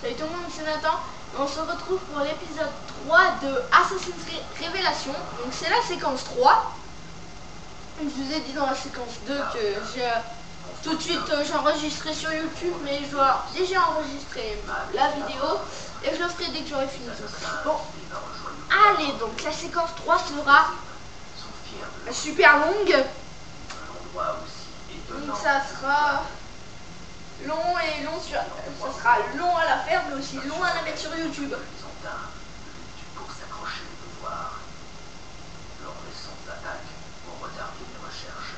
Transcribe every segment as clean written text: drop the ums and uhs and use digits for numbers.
Salut tout le monde, c'est Nathan. Et on se retrouve pour l'épisode 3 de Assassin's Creed Révélation. Donc c'est la séquence 3. Je vous ai dit dans la séquence 2 que tout de suite j'ai enregistré sur YouTube, mais je dois déjà enregistrer la vidéo et je le ferai dès que j'aurai fini. Bon, allez, donc la séquence 3 sera super longue. Donc ça sera long et long sur, ça sera long à la faire, mais aussi long à la mettre sur YouTube. Pour s'accrocher au pouvoir, leurs récentes attaques ont retardé les recherches.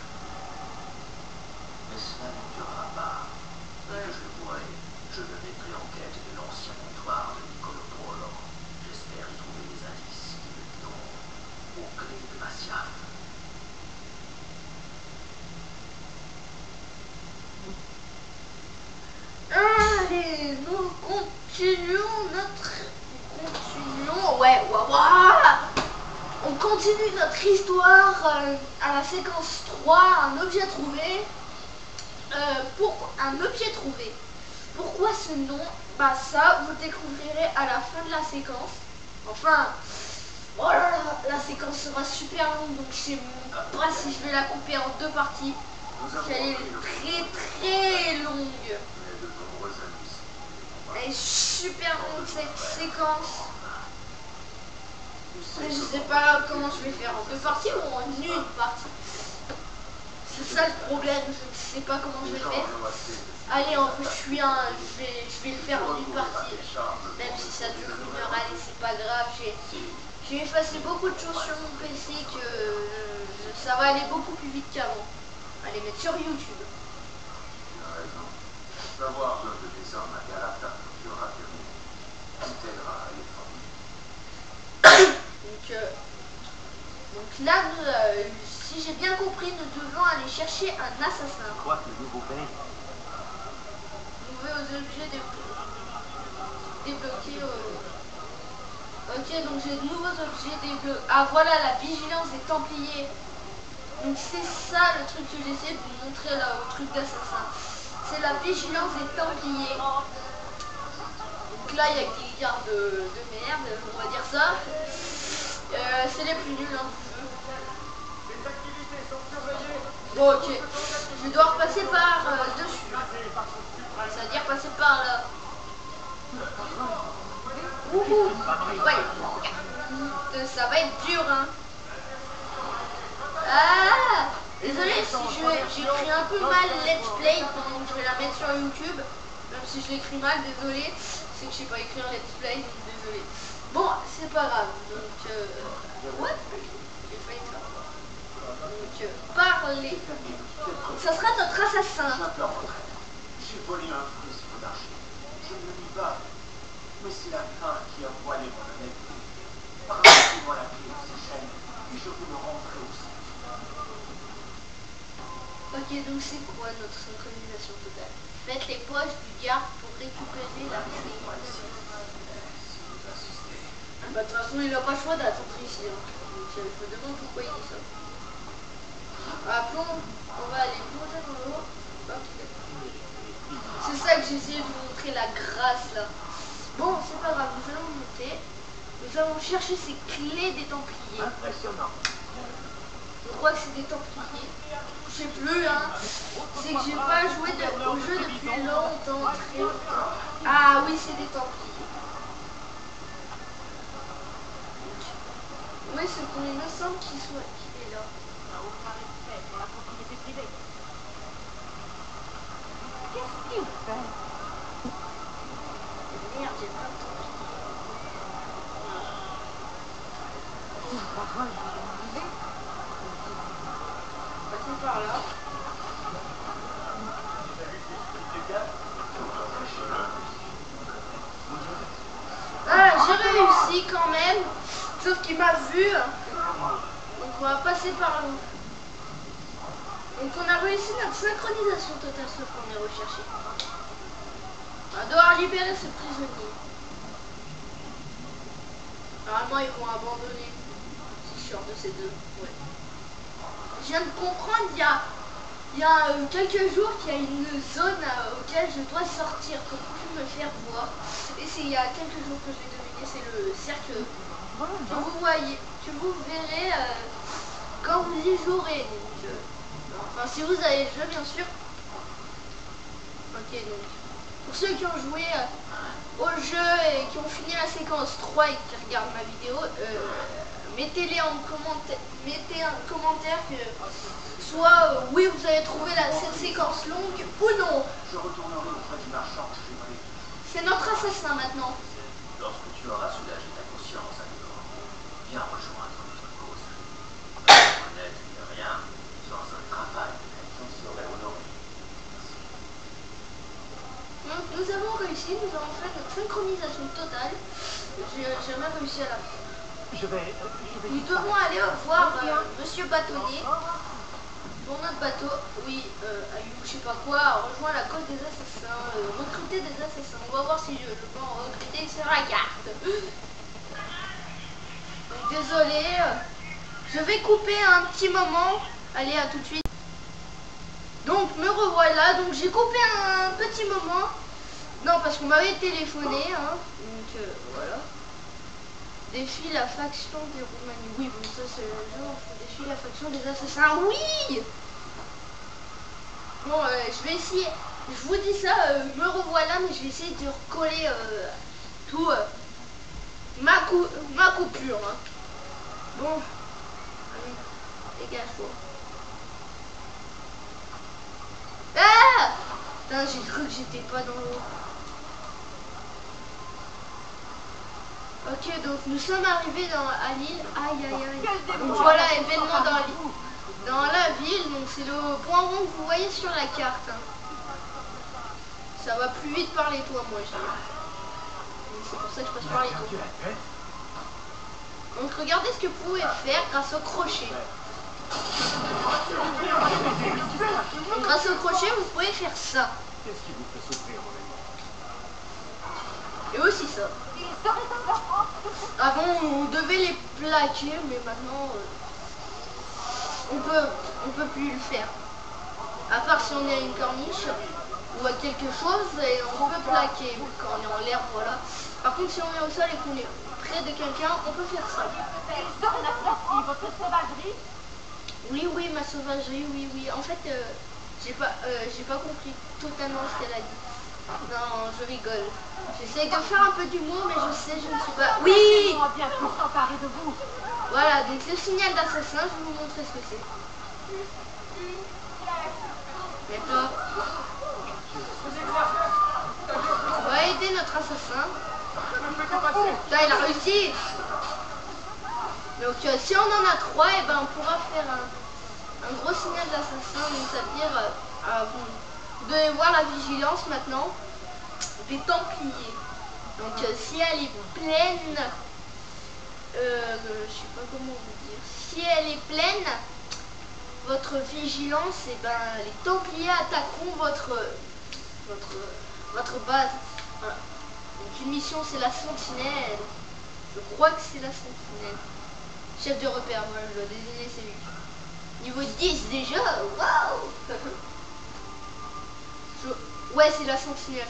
Mais cela ne durera pas. Dès que je le pourrai, je me mettrai en quête de l'ancien comptoir de Niccolo Polo. J'espère y trouver des indices qui me guideront aux clés de Masyaf. Allez, nous continuons on continue notre histoire à la séquence 3, un objet trouvé. Un objet trouvé. Pourquoi ce nom? Bah ça, vous le découvrirez à la fin de la séquence. Enfin, oh là là, la séquence sera super longue, donc je sais pas si je vais la couper en deux parties. Elle est très longue. Elle est super longue cette séquence. Mais je sais pas comment je vais faire, en deux parties ou en une partie. C'est ça le problème, je ne sais pas comment je vais faire. Allez, je vais le faire en une partie. Même si ça dure 1 heure, allez, c'est pas grave. J'ai effacé beaucoup de choses sur mon PC que ça va aller beaucoup plus vite qu'avant. Allez, mettre sur YouTube. Tu as raison. Savoir l'homme de tes hommes à Galata durera terminé. Tu t'aideras à les former. Donc là, si j'ai bien compris, nous devons aller chercher un assassin. Je crois que le nouveau père. Trouver aux objets débloqués. Ok, donc j'ai de nouveaux objets débloqués. Ah voilà, la vigilance des Templiers. Donc c'est ça le truc que j'essaie de vous montrer là au truc d'assassin. C'est la vigilance des Templiers. Donc là, il y a des gardes de merde, on va dire ça. C'est les plus nuls, hein. Bon, ok. Je dois repasser par dessus. C'est-à-dire passer par là. Wouhou. Ouais. Ça va être dur, hein. Ah, désolé si j'écris un peu mal let's play, donc je vais la mettre sur YouTube. Même si je l'écris mal, désolé. C'est que je sais pas écrire let's play, donc désolé. Bon, c'est pas grave. Donc, ouais, j'ai failli faire. Donc, parler. Donc, ça sera notre assassin. J'ai volé un frisson d'argent. Je ne lis pas. Mais c'est la crainte qui a voilé mon honnêteté. Partez-moi la clé de ces chaînes et je vous le rendrai aussi. Ok, donc c'est quoi notre synchronisation totale? Faites les poches du garde pour récupérer la clé. Bah, de toute façon, il n'a pas le choix d'attendre ici. Hein. Donc, il faut demander pourquoi il dit ça. Appelons, on va aller poser dans l'eau. C'est ça que j'essayais de vous montrer, la grâce là. Bon, c'est pas grave, nous allons monter. Nous allons chercher ces clés des Templiers. Impressionnant. Je crois que c'est des Templiers. Je sais plus, hein. C'est que j'ai pas joué au jeu depuis longtemps. Ah oui, c'est des Templiers. Oui, c'est qu'on il me semble qu'il est là. Qu'est-ce qu'il fait? Merde, j'ai pas de Templiers. Parole, je vais arriver. Passer par là. Ah, j'ai réussi quand même. Sauf qu'il m'a vu. Donc on va passer par là. Donc on a réussi notre synchronisation totale, sauf qu'on est recherché. On va devoir libérer ce prisonnier. Normalement ils vont abandonner. Si je sors de ces deux. Ouais. Je viens de comprendre, il y a quelques jours qu'il y a une zone auquel je dois sortir pour plus me faire voir. Et c'est il y a quelques jours que je l'ai deviné, c'est le cercle que vous voyez, que vous verrez quand vous y jouerez. Donc, enfin, si vous avez le jeu, bien sûr. Ok, donc, pour ceux qui ont joué au jeu et qui ont fini la séquence 3 et qui regardent ma vidéo, mettez-les en commentaire, mettez un commentaire que soit oui vous avez trouvé cette séquence longue ou non. Je retournerai auprès du marchand que j'ai pris. C'est notre assassin maintenant. Lorsque tu auras soulagé ta conscience, amigo, viens rejoindre notre cause. Honnête ni rien, sans un travail, j'en serai honoré. Donc, nous avons réussi, nous avons fait notre synchronisation totale. J'ai jamais réussi à la faire. Nous devons aller voir Monsieur Bâtonnier pour notre bateau. Oui, Ayou, je sais pas quoi, rejoint la cause des assassins, recruter des assassins. On va voir si je peux en recruter sur la carte. Donc, désolé, je vais couper un petit moment. Allez, à tout de suite. Donc, me revoilà. Donc, j'ai coupé un petit moment. Non, parce qu'on m'avait téléphoné. Hein. Donc, voilà. Défie la faction des Roumanies. Oui, bon, ça c'est le jour. Défie la faction des assassins. Oui. Bon, je vais essayer. Je vous dis ça, me revoilà, mais je vais essayer de recoller tout ma coupure. Hein. Bon, allez, dégage-toi. Ah! Putain, j'ai cru que j'étais pas dans l'eau. Ok, donc nous sommes arrivés à l'île. Aïe aïe aïe. Donc voilà, événement dans la ville. Donc c'est le point rond que vous voyez sur la carte. Hein. Ça va plus vite par les toits, moi je dirais. Donc c'est pour ça que je passe par les toits. Donc regardez ce que vous pouvez faire grâce au crochet. Donc, grâce au crochet, vous pouvez faire ça. Qu'est-ce qui vous fait souffrir, mon ami? Et aussi ça. Avant, on devait les plaquer, mais maintenant, on peut plus le faire. À part si on est à une corniche ou à quelque chose, et on peut plaquer quand on est en l'air, voilà. Par contre, si on est au sol et qu'on est près de quelqu'un, on peut faire ça. Votre sauvagerie? Oui, ma sauvagerie, oui. En fait, j'ai pas compris totalement ce qu'elle a dit. Non, je rigole. J'essaye de faire un peu d'humour, mais je sais, je ne suis pas... Oui! On va bientôt s'emparer de vous. Voilà, donc c'est le signal d'assassin, je vais vous montrer ce que c'est. D'accord. On va aider notre assassin. Putain, il a réussi! Donc si on en a 3, et ben, on pourra faire un gros signal d'assassin. Donc ça veut dire... vous devez voir la vigilance maintenant des Templiers. Donc si elle est pleine, je sais pas comment vous dire, si elle est pleine, votre vigilance, et ben les Templiers attaqueront votre base. Voilà. Donc une mission, c'est la sentinelle. Je crois que c'est la sentinelle. Chef de repère, voilà, je dois désigner c'est lui. Niveau 10 déjà, waouh. Ouais, c'est la sentinelle,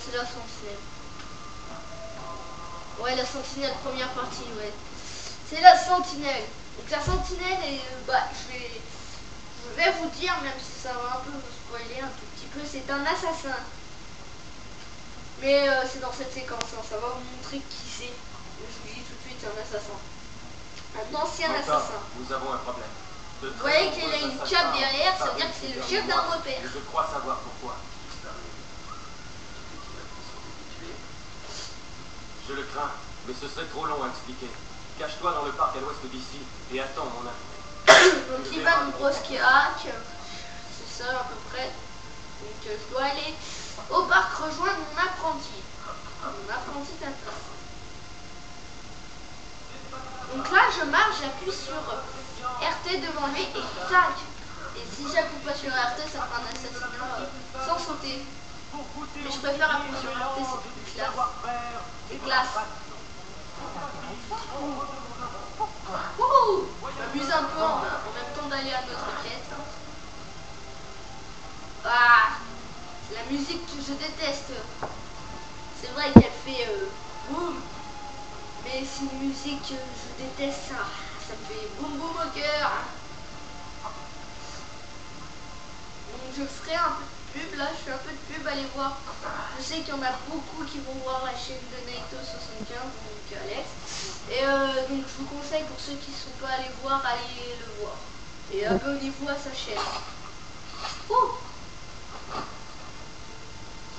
Ouais, la sentinelle, première partie, ouais. C'est la sentinelle. Donc la sentinelle, et je vais vous dire, même si ça va un peu vous spoiler un tout petit peu, c'est un assassin. Mais c'est dans cette séquence, hein, ça va vous montrer qui c'est. Je vous dis tout de suite, c'est un assassin. Un ancien assassin. Nous avons un problème. Vous voyez qu'il a une cape derrière, ça veut dire que c'est le chef d'un repère. Je crois savoir pourquoi. Je le crains, mais ce serait trop long à expliquer. Cache-toi dans le parc à l'ouest d'ici et attends mon avis. Donc Ivan Broskiak, c'est ça à peu près. Donc je dois aller au parc rejoindre mon apprenti. Mon apprenti tata. Donc là je marche, j'appuie sur RT devant lui et tac. Et si j'appuie pas sur RT, ça fera un assassinat sans sauter. Mais je préfère appuyer sur RT, c'est plus classe. C'est classe. Wouhou! Je m'amuse un peu en même temps d'aller à notre quête. Ah! C'est la musique que je déteste. C'est vrai qu'elle fait boum. Mais c'est une musique que je déteste, ça me fait boum boum au cœur. Donc je ferai un peu de pub, là je fais un peu de pub, allez voir. Je sais qu'il y en a beaucoup qui vont voir la chaîne de Naito75, donc Alex. Et donc je vous conseille, pour ceux qui ne sont pas allés voir, allez le voir. Et abonnez-vous à sa chaîne. Ouh.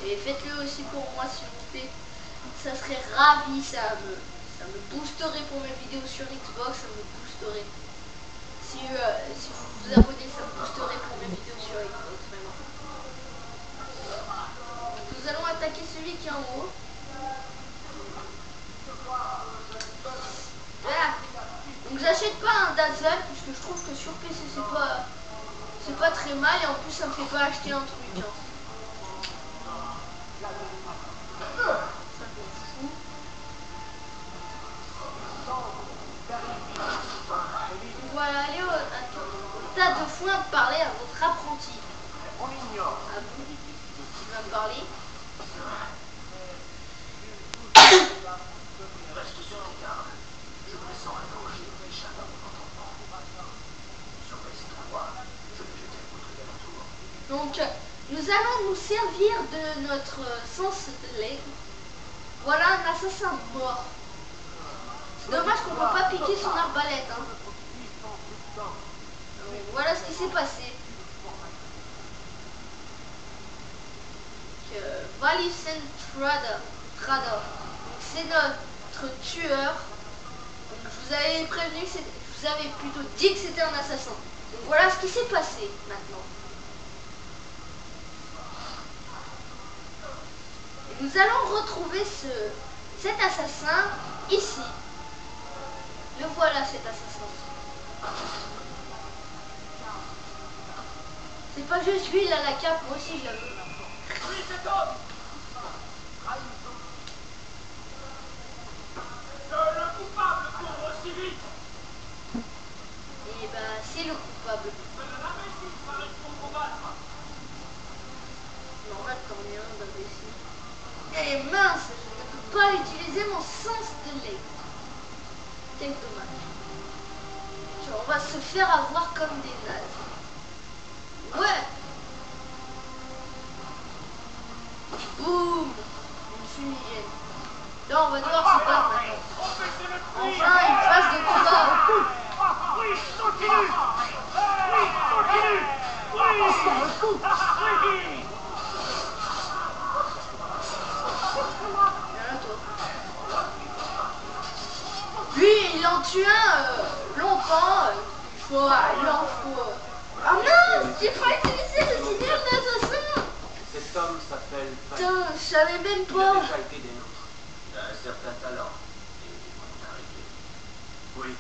Et faites-le aussi pour moi s'il vous plaît. Ça serait ravi, ça me boosterait pour mes vidéos sur Xbox, ça me boosterait. Si vous vous abonnez, ça me boosterait pour mes vidéos sur Xbox, vraiment. Nous allons attaquer celui qui est en haut. Voilà. Donc j'achète pas un Dazzle parce que je trouve que sur PC c'est pas très mal et en plus ça me fait pas acheter un truc. Hein. Ça me fout. Voilà, allez au tas de foin de parler à votre apprenti. On ignore. Ah bon, tu vas me parler. Reste sur tes gardes. Je pressens un danger qui échappe à mon entendement. Surveille cet endroit. Je vais jeter un coup d'œil alentour. Donc, nous allons nous servir de notre sens de lait. Voilà un assassin mort. C'est dommage qu'on ne peut pas piquer son arbalète. Hein. Donc, voilà ce qui s'est passé. Valicent Trader. C'est notre tueur. Donc, je vous avais prévenu, je vous avais plutôt dit que c'était un assassin. Donc voilà ce qui s'est passé maintenant. Et nous allons retrouver cet assassin ici. Le voilà cet assassin. C'est pas juste lui, il a la cape, moi aussi je la veux. Oui, cet homme. Le coupable court aussi vite. Et ben c'est le coupable. L'imbécile s'arrête pour combattre. Normal quand rien d'imbécile. Et mince, je ne peux pas utiliser mon sens de lait. Quel dommage. Genre, on va se faire avoir comme des nazes. Ouais. Boum. Une fumigène. Là on va devoir se battre maintenant. Enfin une phase de combat. Oui, continue. Oui, continue. Oui. Oui. Viens là, toi. Lui il en tue un longtemps. Il en faut. Ah mince, j'ai pas utilisé le signal d'assassin. Cet homme s'appelle Putain, je savais même Il a pas. déjà été des nôtres. Il a un certain talent. Et des volontarité. Oui.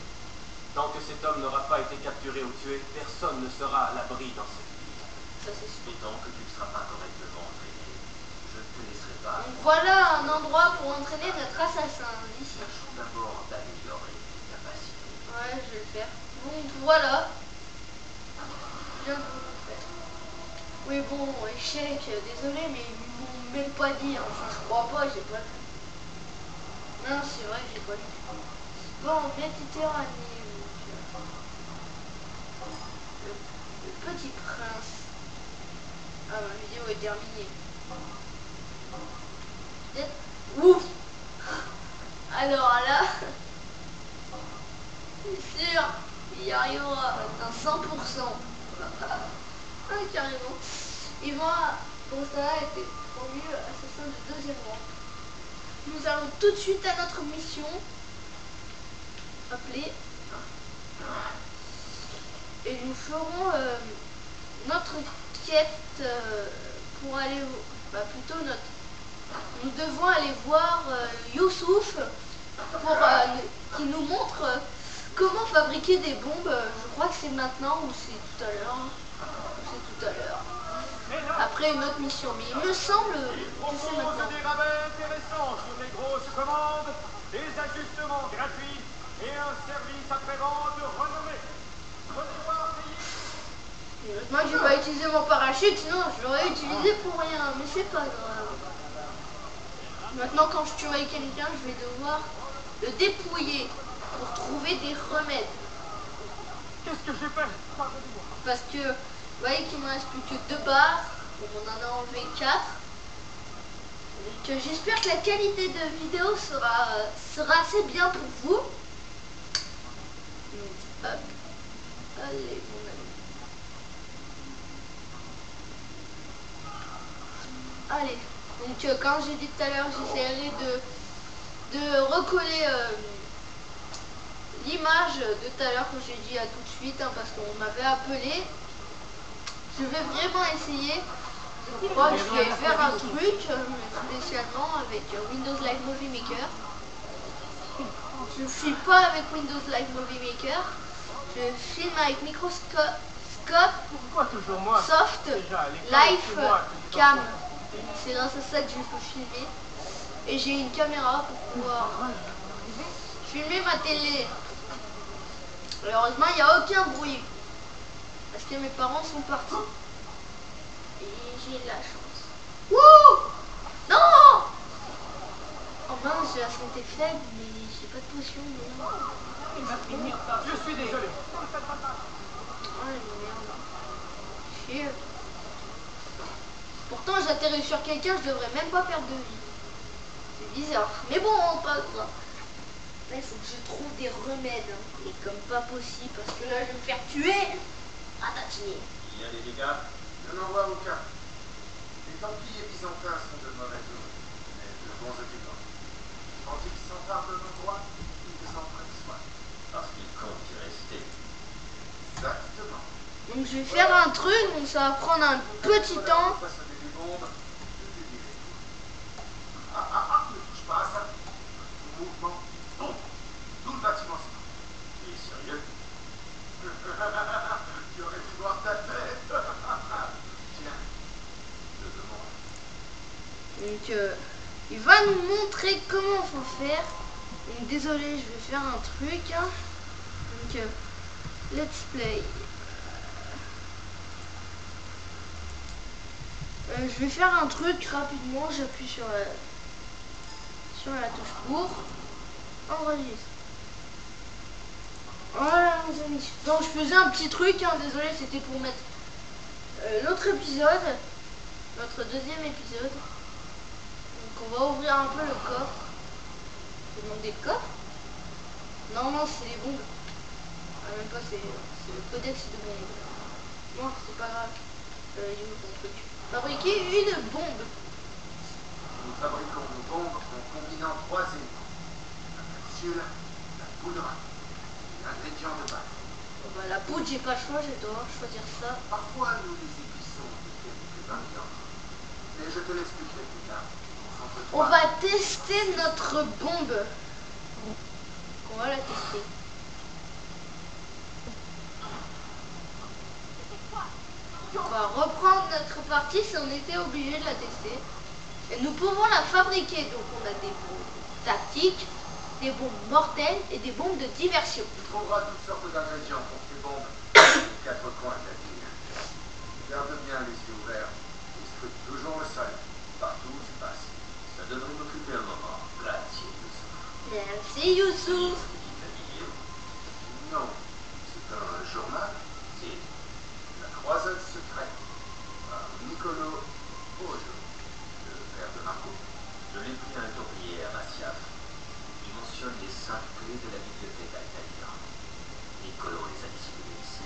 Tant que cet homme n'aura pas été capturé ou tué, personne ne sera à l'abri dans cette ville. Ça c'est sûr. Et tant que tu ne seras pas correctement entraîné, je ne te laisserai pas. Donc voilà un endroit pour entraîner notre assassin ici. Tâchons d'abord d'améliorer tes capacités. Ouais, je vais le faire. Donc voilà. Bien pour le faire. Oui bon, échec, désolé, mais ils m'ont même pas dit. Hein. Enfin, je crois pas, j'ai pas vu. Non, c'est vrai que j'ai pas vu. Bon, Méditerranée. Le petit prince. Ah, ma vidéo est terminée. Ouf. Alors là, c'est sûr, il y arrivera un 100%. Ah, carrément. Et moi, pour ça, a été promu assassin de 2e rang. Nous allons tout de suite à notre mission. Appelée. Et nous ferons notre quête pour aller... plutôt notre... Nous devons aller voir Youssouf pour qui nous montre comment fabriquer des bombes. Je crois que c'est maintenant ou c'est tout à l'heure. C'est tout à l'heure. Après une autre mission, mais il me semble que c'est maintenant. Des rabais intéressants sur les grosses commandes, des ajustements gratuits et un service après-vente renommé. Moi je vais pas utiliser mon parachute, sinon je l'aurais utilisé pour rien, mais c'est pas grave. Maintenant, quand je tuerai quelqu'un, je vais devoir le dépouiller pour trouver des remèdes. Qu'est-ce que j'ai fait? Pardonnez-moi. Parce que, vous voyez qu'il ne me reste plus que 2 barres. Bon, on en a enlevé 4. Donc, j'espère que la qualité de vidéo sera assez bien pour vous. Donc, hop. Allez, mon ami. Allez. Donc, comme j'ai dit tout à l'heure, j'essaierai de recoller l'image de tout à l'heure que j'ai dit à tout de suite, hein, parce qu'on m'avait appelé. Je vais vraiment essayer. Je crois que je vais faire un truc spécialement avec Windows Live Movie Maker. Je ne filme pas avec Windows Live Movie Maker. Je filme avec Microscope Pourquoi toujours moi? Soft Déjà, les Live c'est moi qui Cam. C'est grâce à ça que je peux filmer. Et j'ai une caméra pour pouvoir filmer ma télé. Malheureusement, il n'y a aucun bruit. Parce que mes parents sont partis. Et j'ai de la chance. Wouh! Non! Oh mince, j'ai la santé faible, mais j'ai pas de potion. Il va finir ça. Je suis désolé. Oh la merde. Chier. Pourtant, j'atterris sur quelqu'un, je devrais même pas perdre de vie. C'est bizarre. Mais bon, on passe. Là, il faut que je trouve des remèdes. Hein. Et comme pas possible, parce que là, je vais me faire tuer. Ratatiner. Il y a des dégâts? Je n'en vois aucun. Les Templiers byzantins sont de mauvais hommes, mais de bons occupants. Quand ils s'emparent de nos droits, ils en prennent soin. Parce qu'ils comptent y rester. Exactement. Donc je vais faire un truc, donc ça va prendre un petit temps. Poissonner des bombes, je te dirai. Ne touche pas à ça. Mouvement. Bon. Tout le bâtiment se trouve. Tu es sérieux? Tu aurais dû voir ta tête. Tiens. Je demande. Donc il va nous montrer comment faut faire. Donc désolé, je vais faire un truc. Hein. Donc let's play. Je vais faire un truc rapidement, j'appuie sur la touche pour enregistrer. Voilà mes amis. Donc je faisais un petit truc, hein, désolé, c'était pour mettre l'autre épisode, notre deuxième épisode. Donc on va ouvrir un peu le coffre. C'est donc des coffres. Non, c'est les bombes. Ah, même pas, c'est le codex de bombes. Non, c'est pas grave. Il est où ton truc? Fabriquer une bombe. Nous fabriquons nos bombes en combinant 3 éléments. La capsule, la poudre et l'ingrédient de base. Bon, bah, la poudre, j'ai pas le choix, je dois choisir ça. Parfois, nous les épiçons de quelques variantes. Mais je te l'expliquerai plus tard. On va tester notre bombe. On va la tester. On va reprendre notre partie si on était obligé de la tester. Et nous pouvons la fabriquer. Donc on a des bombes tactiques, des bombes mortelles et des bombes de diversion. Tu trouveras toutes sortes d'ingrédients pour tes bombes aux 4 coins de la ville. Garde bien les yeux ouverts et scrute toujours le sol, partout où tu passes. Ça devrait m'occuper un moment. Merci, Youssouf. Merci Youssouf. Non, c'est un journal. C'est la croisade secrète par Niccolo Ojo, le père de Marco. Je l'ai pris à un tournier à Masyaf. Il mentionne les 5 clés de la bibliothèque Altaïr. Niccolo les a dissimulées ici.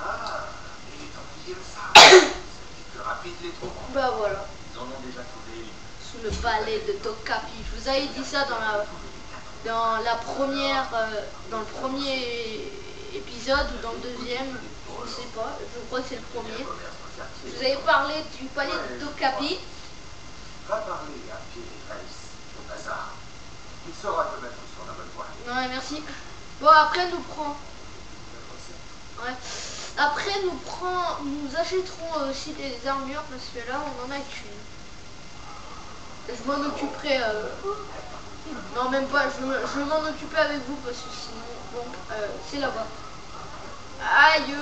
Ah, et les Templiers le savent. C'est plus rapide les troupes. Bah voilà. Ils en ont déjà trouvé une. Sous le palais de Tokapi. Je vous avais dit ça dans la première, dans le premier épisode ou dans le deuxième, je sais pas, je crois que c'est le premier. Je vous avais parlé du palais de Tokapi. Va parler à Pierre et Alice au hasard. Il saura te mettre sur la bonne voie. Ouais, merci. Bon, après nous prend. Ouais. Après nous achèterons aussi des armures parce que là on en a qu'une. Je m'en occuperai. Non, même pas. Je vais m'en occuper avec vous parce que sinon, bon, c'est là-bas. Aïe.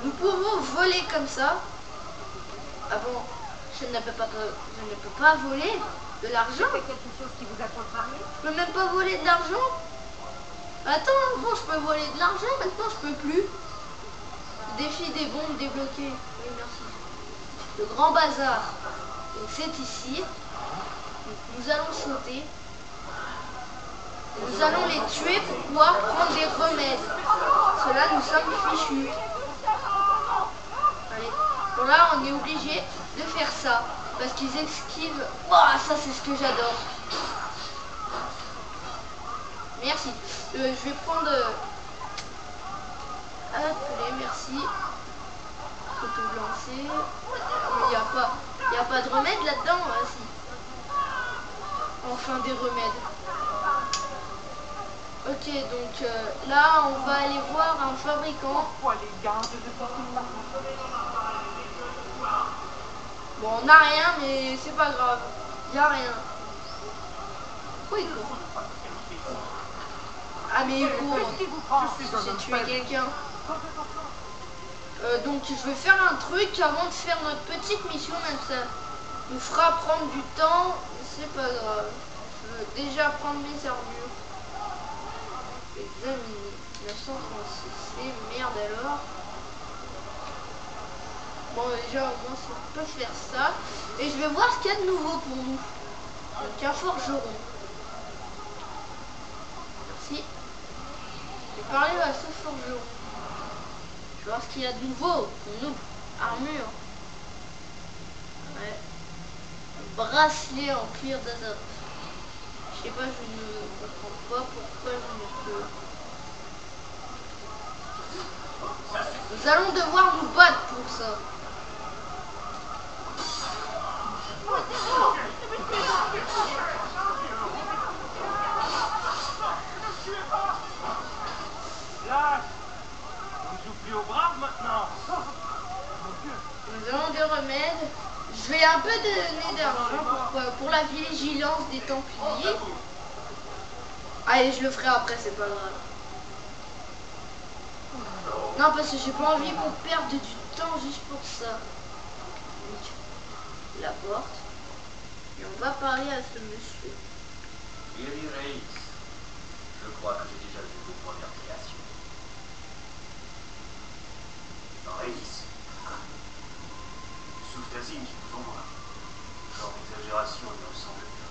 Nous pouvons voler comme ça. Ah bon, Je ne peux pas voler de l'argent. C'est quelque chose qui vous a contrarié? Je peux même pas voler de l'argent. Attends, avant je peux voler de l'argent, maintenant je peux plus. Défi des bombes débloqué. Oui, merci. Le grand bazar. Donc c'est ici. Donc, nous allons sauter. Nous allons les tuer pour pouvoir prendre des remèdes. Cela nous sommes fichus. Allez. Bon là on est obligé de faire ça. Parce qu'ils esquivent. Oh, ça c'est ce que j'adore. Merci. Je vais prendre... Appelez, merci. Photo lancée. Mais il n'y a pas de remède là-dedans. Si. Enfin des remèdes. Ok, donc là on va aller voir un fabricant. Pourquoi les gardes ne font-ils pas? Bon, on n'a rien, mais c'est pas grave. Il n'y a rien. Pourquoi il court? Ah mais il court. J'ai tué quelqu'un. Donc je vais faire un truc avant de faire notre petite mission, même ça nous fera prendre du temps. C'est pas grave. Je veux déjà prendre mes armures. Examiner. 936. Et merde alors. Bon déjà au moins si on peut faire ça. Et je vais voir ce qu'il y a de nouveau pour nous. Donc un forgeron. Merci. Je vais parler à ce forgeron. Je vais voir ce qu'il y a de nouveau pour nous. Armure. Ouais. Bracelet en cuir d'azote. Je sais pas, je ne comprends pas pourquoi je ne peux. Nous allons devoir nous battre pour ça. Là, on ne joue plus au brave maintenant. Nous avons des remèdes. Je vais un peu donner d'argent pour la vigilance des Templiers. Allez, je le ferai après, c'est pas grave. Non, parce que j'ai pas envie qu'on perde du temps juste pour ça. Donc, la porte. Et on va parler à ce monsieur. Billy Reis, je crois que j'ai déjà vu vos premières créations. Reis, Souftasim qui vous envoie. Genre d'exagération, il me semble bien.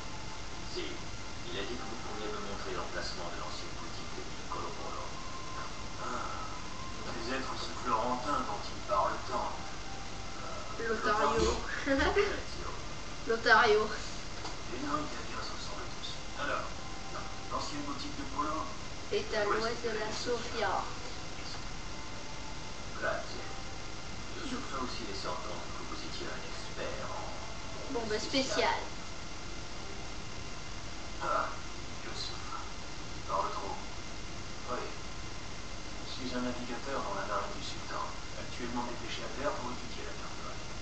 Si, il a dit que vous pourriez me montrer l'emplacement de l'ancienne boutique de Piccolo Polo. Ah, les êtres ce Florentin dont il parle tant. L'Otario. L'Otario. Les noms italiens se ressemblent tous. Alors, l'ancienne boutique de Polo est à l'ouest de la Sofia. Grazie. Je souffre aussi laisser entendre que vous étiez un expert en... Bombe spéciale. Ah, je souffre. Il parle trop. Oui. Je suis un navigateur dans la marine du Sultan, actuellement dépêché à terre pour étudier la cartographie.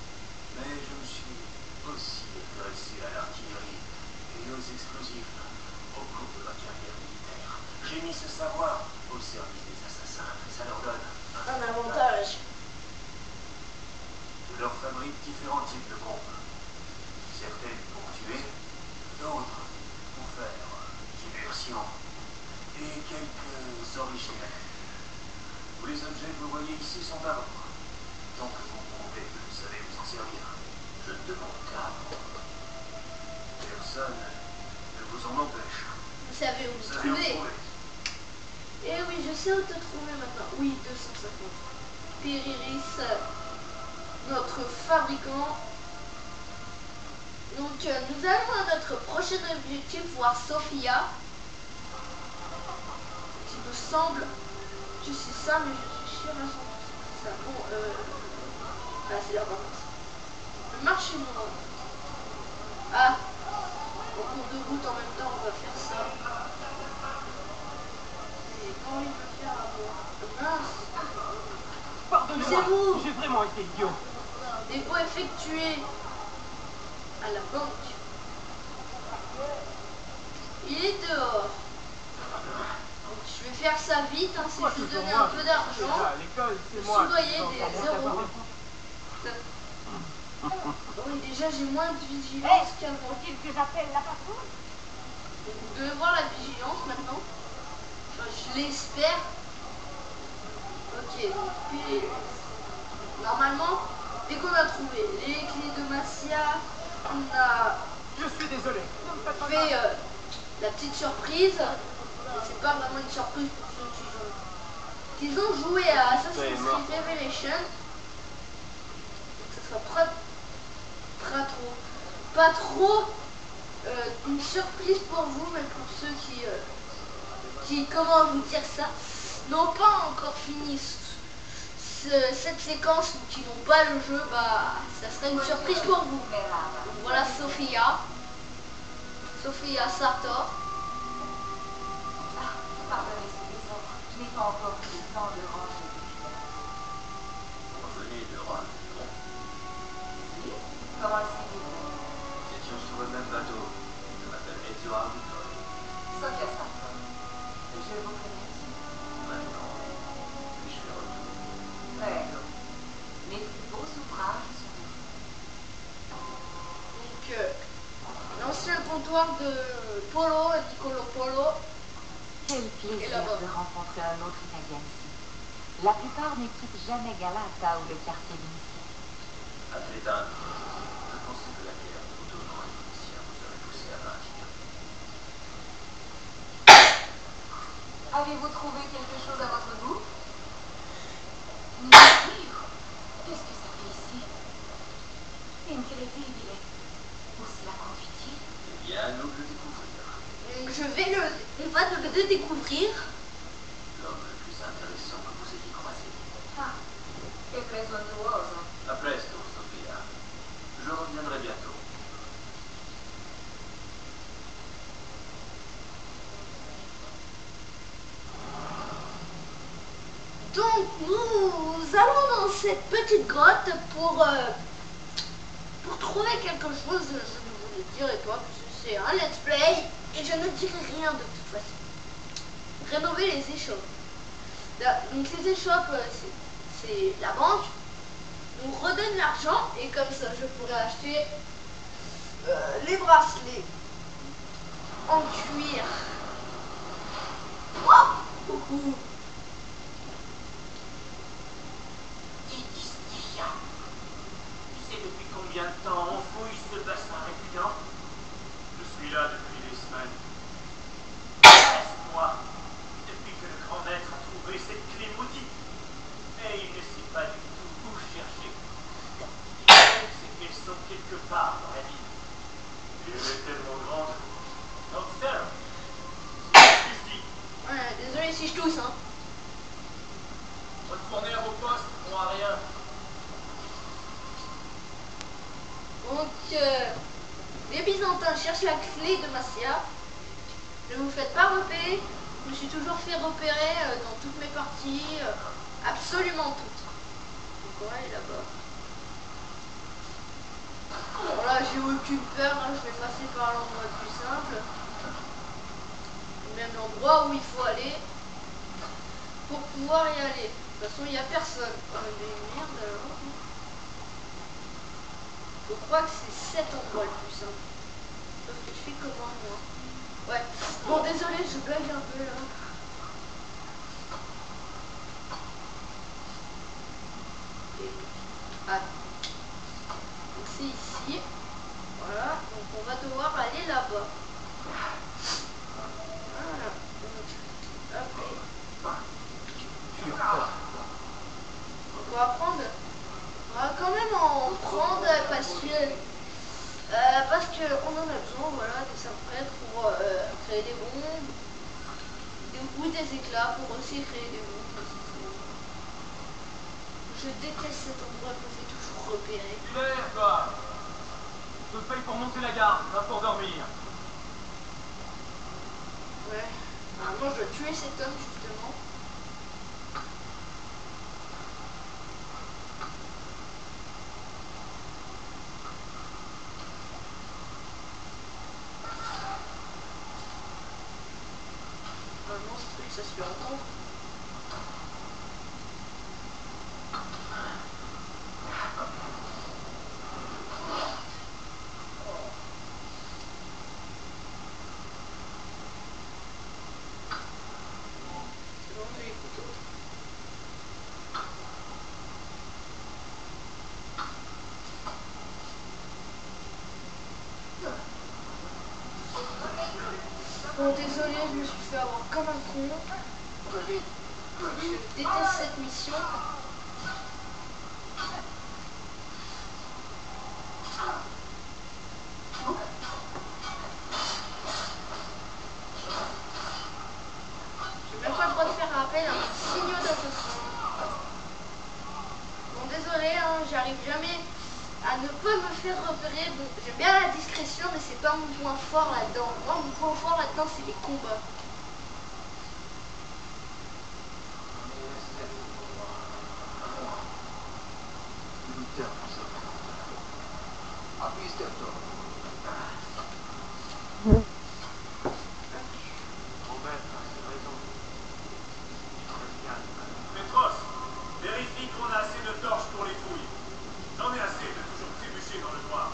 Mais je me suis aussi intéressé à l'artillerie et aux explosifs au cours de ma carrière militaire. J'ai mis ce savoir au service des assassins. Ça leur donne Un avantage. Je leur fabrique différents types de bombes. Certaines pour tuer, d'autres pour faire diversion et quelques originales. Tous les objets que vous voyez ici sont à vendre. Tant que vous prouvez que vous savez vous en servir, je ne demande qu'à apprendre. Personne ne vous en empêche. Vous savez où Vous vous savez où trouver. trouver. Eh oui, je sais où te trouver maintenant. Oui, 250. Périris, notre fabricant. Donc, nous allons à notre prochain objectif, voir Sofia. Il me semble que c'est ça, mais je suis sûre à 100% que c'est ça. Bon, ah, c'est là-bas. Le marché noir. Ah, au cours de route en même temps, on va faire ça. J'ai pas envie de me faire avoir. Mince. Pardonnez-moi, C'est vous. j'ai vraiment été idiot. Dépôt effectué à la banque. Il est dehors. Donc je vais faire ça vite, hein, c'est juste donner un peu d'argent. À l'école, c'est Le moi. soudoyer qui des vais en zéros. savoir. Oui, déjà j'ai moins de vigilance Hey, qu'avant. faut-il que j'appelle la patrouille? Vous devez voir la vigilance maintenant. Enfin, je l'espère. Ok, puis normalement, dès qu'on a trouvé les clés de Massia, on a Je suis désolé. Ne me faites pas fait mal. la petite surprise. Mais c'est pas vraiment une surprise pour ceux qui ont joué à Assassin's Creed Revelation. Donc ça sera pas trop une surprise pour vous, mais pour ceux qui comment vous dire ça, n'ont pas encore fini cette séquence ou qui n'ont pas le jeu, bah ça serait une surprise pour vous. Donc voilà Sophia Sartor. Pardonnez ce désordre. Je n'ai pas encore eu le temps de ranger les pierres. Vous venez de Rome, non? Oui? Comment le savez-vous? Nous étions sur le même bateau. Je m'appelle Ezio Auditore. Sophia Sartor. Je vous connais aussi. Maintenant, oui. Puis-je faire retour? Très long. Mes plus beaux ouvrages sont ici. Donc l'ancien comptoir de Niccolo Polo. Quel Et plaisir là-bas. de rencontrer un autre Italien ici. La plupart ne quittent jamais Galata ou le quartier d'initié. Athétan, je pensais que la guerre de l'Ottoman et l'Initien vous aurait poussé à partir. Avez-vous trouvé quelque chose à votre goût? Nourriture? Qu'est-ce que ça fait ici? Incredibile. Où cela conduit-il? Eh bien, nous le découvrir. Donc on va le découvrir. L'homme le plus intéressant que vous ayez croisé. Ah, che presuntuoso. A presto, Sofia. Je reviendrai bientôt. Donc nous allons dans cette petite grotte pour trouver quelque chose. Je ne vous le dirai pas parce que c'est un let's play et je ne dirai rien de toute façon. Rénover les échoppes. Donc les échoppes, c'est la banque. On redonne l'argent et comme ça je pourrais acheter les bracelets en cuir. Wow. Ouhou. Itistia. Tu sais depuis combien de temps on fouille ce bassin répugnant? Je suis là depuis des semaines. 13 mois. Depuis que le grand maître a trouvé cette clé maudite. Et il ne sait pas du tout où chercher. C'est qu'elles sont quelque part dans la ville. Elle est tellement grande. Donc Sarah, c'est ici. Ouais, désolé si je tousse, hein. Retournez à vos postes, moi rien. Donc, les Byzantins cherchent la clé de Massia. Ne vous faites pas repérer. Je me suis toujours fait repérer dans toutes mes parties. Absolument toutes. Donc, ouais, là-bas. Bon, là, j'ai aucune peur. Hein, je vais passer par l'endroit le plus simple. Même l'endroit où il faut aller. Pour pouvoir y aller. De toute façon, il n'y a personne. Mais merde, alors. Je crois que c'est cet endroit le plus simple. Sauf que je fais comment moi? Ouais. Bon, désolé, je bug un peu là. Et... Ah. Donc c'est ici. Voilà. Donc on va devoir aller là-bas. Voilà. Donc, hop, et... On va prendre... On va quand même en prendre parce que on en a besoin, voilà, des saprêtres pour créer des bombes ou des éclats pour aussi créer des bombes. Je déteste cet endroit, je me fais toujours repérer. Hilaire, toi. Je te paye pour monter la garde, pas pour dormir. Ouais, normalement je dois tuer cet homme justement. Normalement ce truc ça se fait entendre. Bon, désolé, je me suis fait avoir comme un con. Je déteste cette mission. J'ai même pas le droit de faire appel à un signaux d'assassin. Bon, désolé, hein, j'arrive jamais à ne pas me faire repérer. Bon, j'aime bien la discrétion, mais c'est pas mon point fort là-dedans. Moi, mon point fort là-dedans, c'est les combats. Petros, vérifie qu'on a assez de torches pour les fouilles. J'en ai assez de toujours trébucher dans le noir.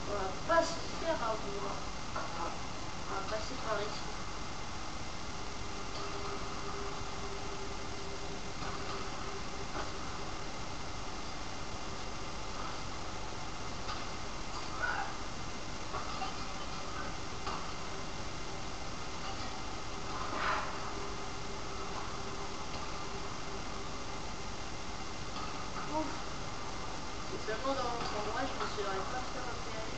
On va pas se faire avoir. On va passer par ici. C'est seulement dans l'autre endroit, je me serais pas fait repérer.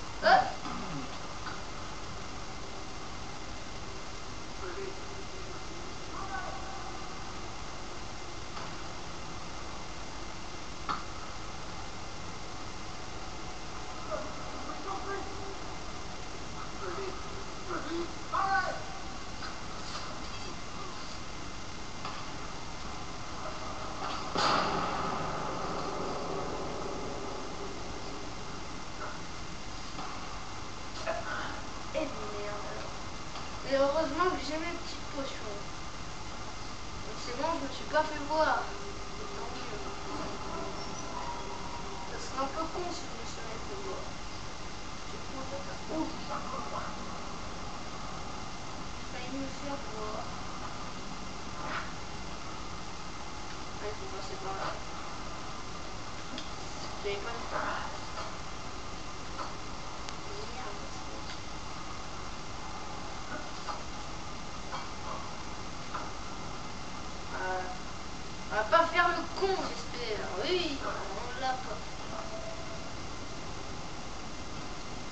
Et merde. Et heureusement que j'ai mes petites potions. Donc c'est bon, je me suis pas fait voir. Et tant mieux. Ça serait un peu con si je me serais fait voir. J'ai trop d'attaque. Oh, j'ai failli me faire voir. Ouais, il faut passer par là. J'avais pas le temps. Merde. On va pas faire le con, j'espère. Oui, on l'a pas.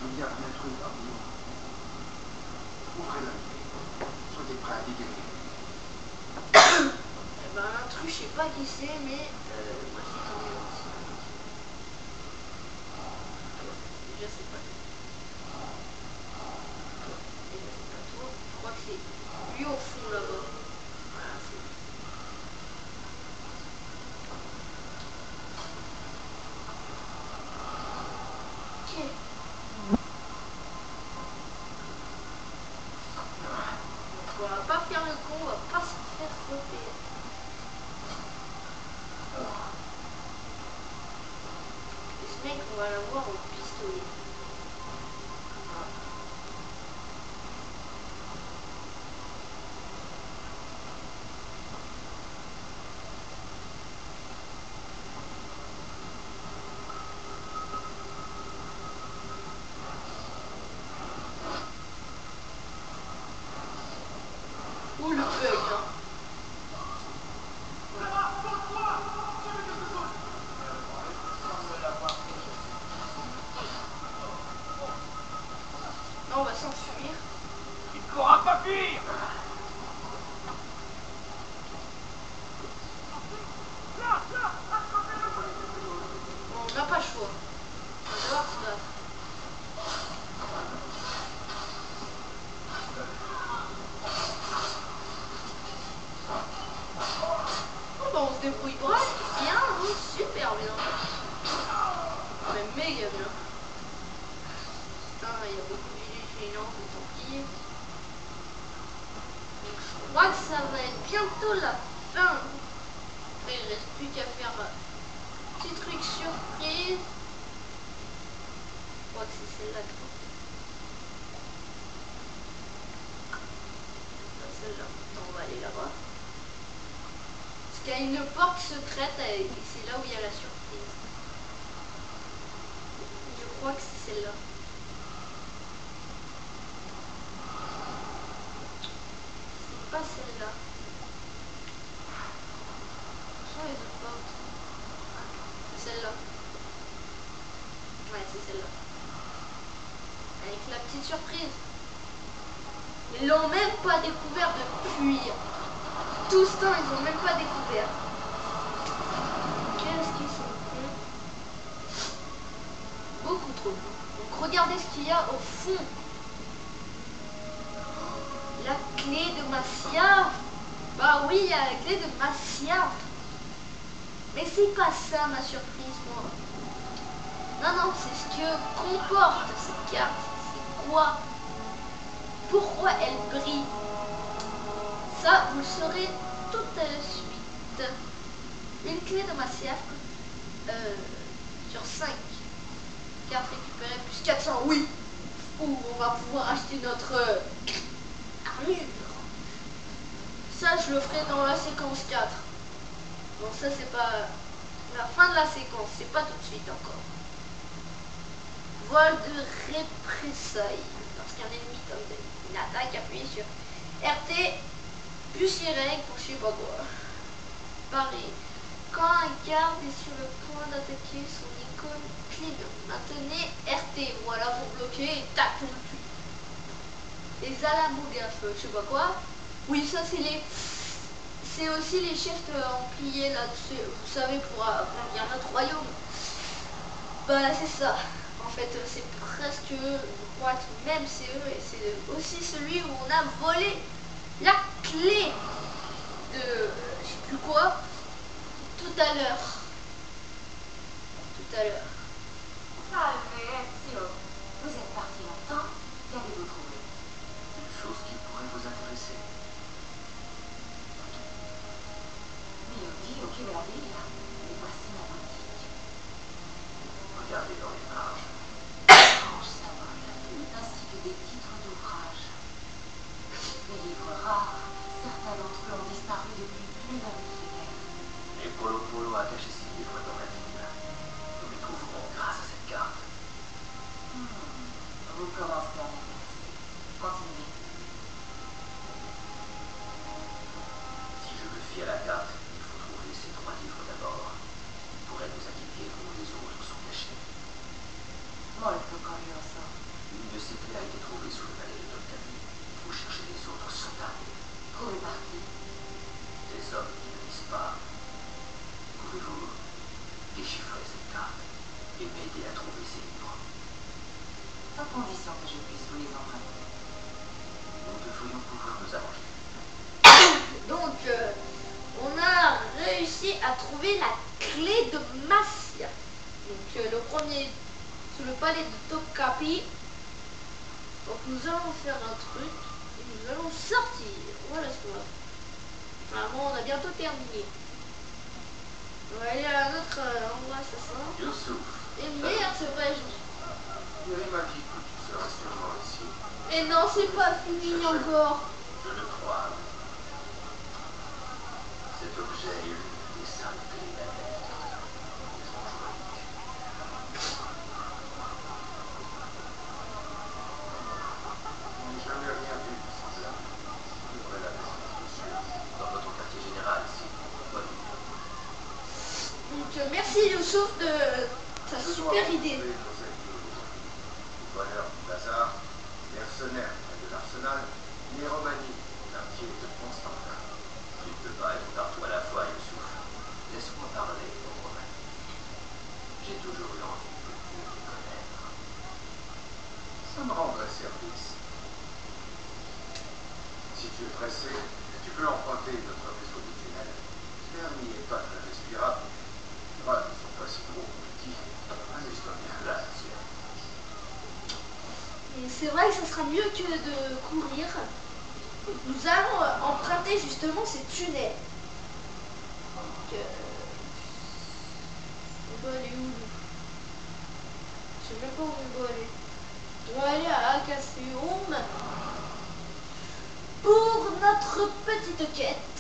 Il y a un intrus parmi nous. Ouvrez-la. Soyez prêts à dégainer. Eh ben, l'intrus, je sais pas qui c'est, mais moi j'ai quand même aussi. Déjà, c'est pas lui. Déjà, c'est pas toi. Je crois que c'est lui au fond là-bas. Voilà, c'est lui. Ok. Donc, on va pas faire le con, on va pas se faire repérer. Et ce mec, on va l'avoir au pistolet. Ouh, le bug, hein. Non, on va s'enfuir. Il ne pourra pas fuir. Bon, on n'a pas le choix. On va devoir se battre. Oh, bah, on se débrouille bien, oui, super bien. Même méga bien. Putain, il y a beaucoup de vigilance, mais tant pis. Donc, je crois que ça va être bientôt la fin. Après, il reste plus qu'à faire un petit truc surprise. Je crois que c'est celle-là que celle-là. On va aller là-bas. Parce qu'il y a une porte secrète et c'est là où il y a la surprise. Je crois que c'est celle-là. celle-là. Je les autres portes. C'est celle-là. Ouais, c'est celle-là. Avec la petite surprise. Ils l'ont même pas découvert depuis tout ce temps, ils ont même pas découvert. Qu'est-ce qu'ils sont cons. Beaucoup trop. Donc regardez ce qu'il y a au fond. La clé de Massia. Bah oui, il y a la clé de Massia. Mais c'est pas ça ma surprise, moi. Non, non, c'est ce que comporte cette carte. C'est quoi? Pourquoi elle brille? Ça, vous le saurez tout de suite. Une clé de Massia sur 5 cartes récupérées plus 400, oui. Ouh, on va pouvoir acheter notre armure. Ça, je le ferai dans la séquence 4. Bon, ça, c'est pas la fin de la séquence, c'est pas tout de suite encore. Vol de représailles. Lorsqu'un ennemi tente une attaque, appuyez sur RT, puis Y pour je sais pas quoi. Pareil. Quand un garde est sur le point d'attaquer son icône clignote, maintenez RT, voilà pour bloquer et tac, on le tue. Les alamogafes, je sais pas quoi. Oui, ça c'est les... C'est aussi les chefs empiliers là, vous savez, pour conduire notre royaume. Bah là c'est ça. En fait, c'est presque eux, je crois que même c'est eux, et c'est aussi celui où on a volé la clé de je sais plus quoi tout à l'heure. Tout à l'heure. Salve, Ezio. Vous êtes parti longtemps? Qu'avez-vous trouvé? Une chose qui pourrait vous intéresser. Mio Dio, che meraviglia! E voici ma boutique. Regardez dans les marges. Étrange symbole, ainsi que des titres d'ouvrages. Des livres rares, certains d'entre eux ont disparu depuis plus d'un millénaire. Et Polo Polo a caché ses livres dans la ville. Nous les trouverons grâce à cette carte. Vous commencez à m'intéresser. Continuez. Si je me fie à la carte, il faut trouver ces 3 livres d'abord. Ils pourraient nous indiquer où les autres sont cachés. Molto curioso. Une de ces clés a été trouvée sous le palais de Tolkami. Il faut chercher les autres sans tarder. Trouvé par qui? Des hommes qui ne lisent pas. Pouvez-vous déchiffrer cette carte et m'aider à trouver ces livres? À condition que je puisse vous les emprunter. Nous devrions pouvoir nous arranger. Donc, on a réussi à trouver la clé de Massia. Donc, le premier sous le palais de Topkapi. Donc, nous allons faire un truc et nous allons sortir. Voilà ce qu'on va faire. Vraiment, on a bientôt terminé. On va aller à un autre endroit, c'est ça? Youssouf. Et merde, c'est vrai. Yuri m'a dit que tu seras sûrement ici. Et non, c'est pas fini encore. Je le crois. Cet objet est l'une des 5 clés d'Adepte. Je n'ai jamais rien vu de semblable. Je devrais la laisser, monsieur. Dans votre quartier général, ici. Bonne nuit. Donc, merci Youssouf de sa super idée. Voleurs du bazar, mercenaires près de l'arsenal, Néromanie, quartier de Constantin. Tu ne peux pas être partout à la fois, Youssouf. Laisse-moi parler, mon Romani. J'ai toujours eu envie de mieux te connaître. Ça me rendrait service. Si tu es pressé, tu peux emprunter notre réseau de tunnels. L'air n'y est pas très respirable. Les draps ne sont pas si gros qu'on le dit. Amuse-toi bien là, monsieur. Et c'est vrai que ce sera mieux que de courir. Nous allons emprunter justement ces tunnels. Donc, on va aller où nous? Je sais même pas où on doit aller. On va aller à Acacium pour notre petite quête.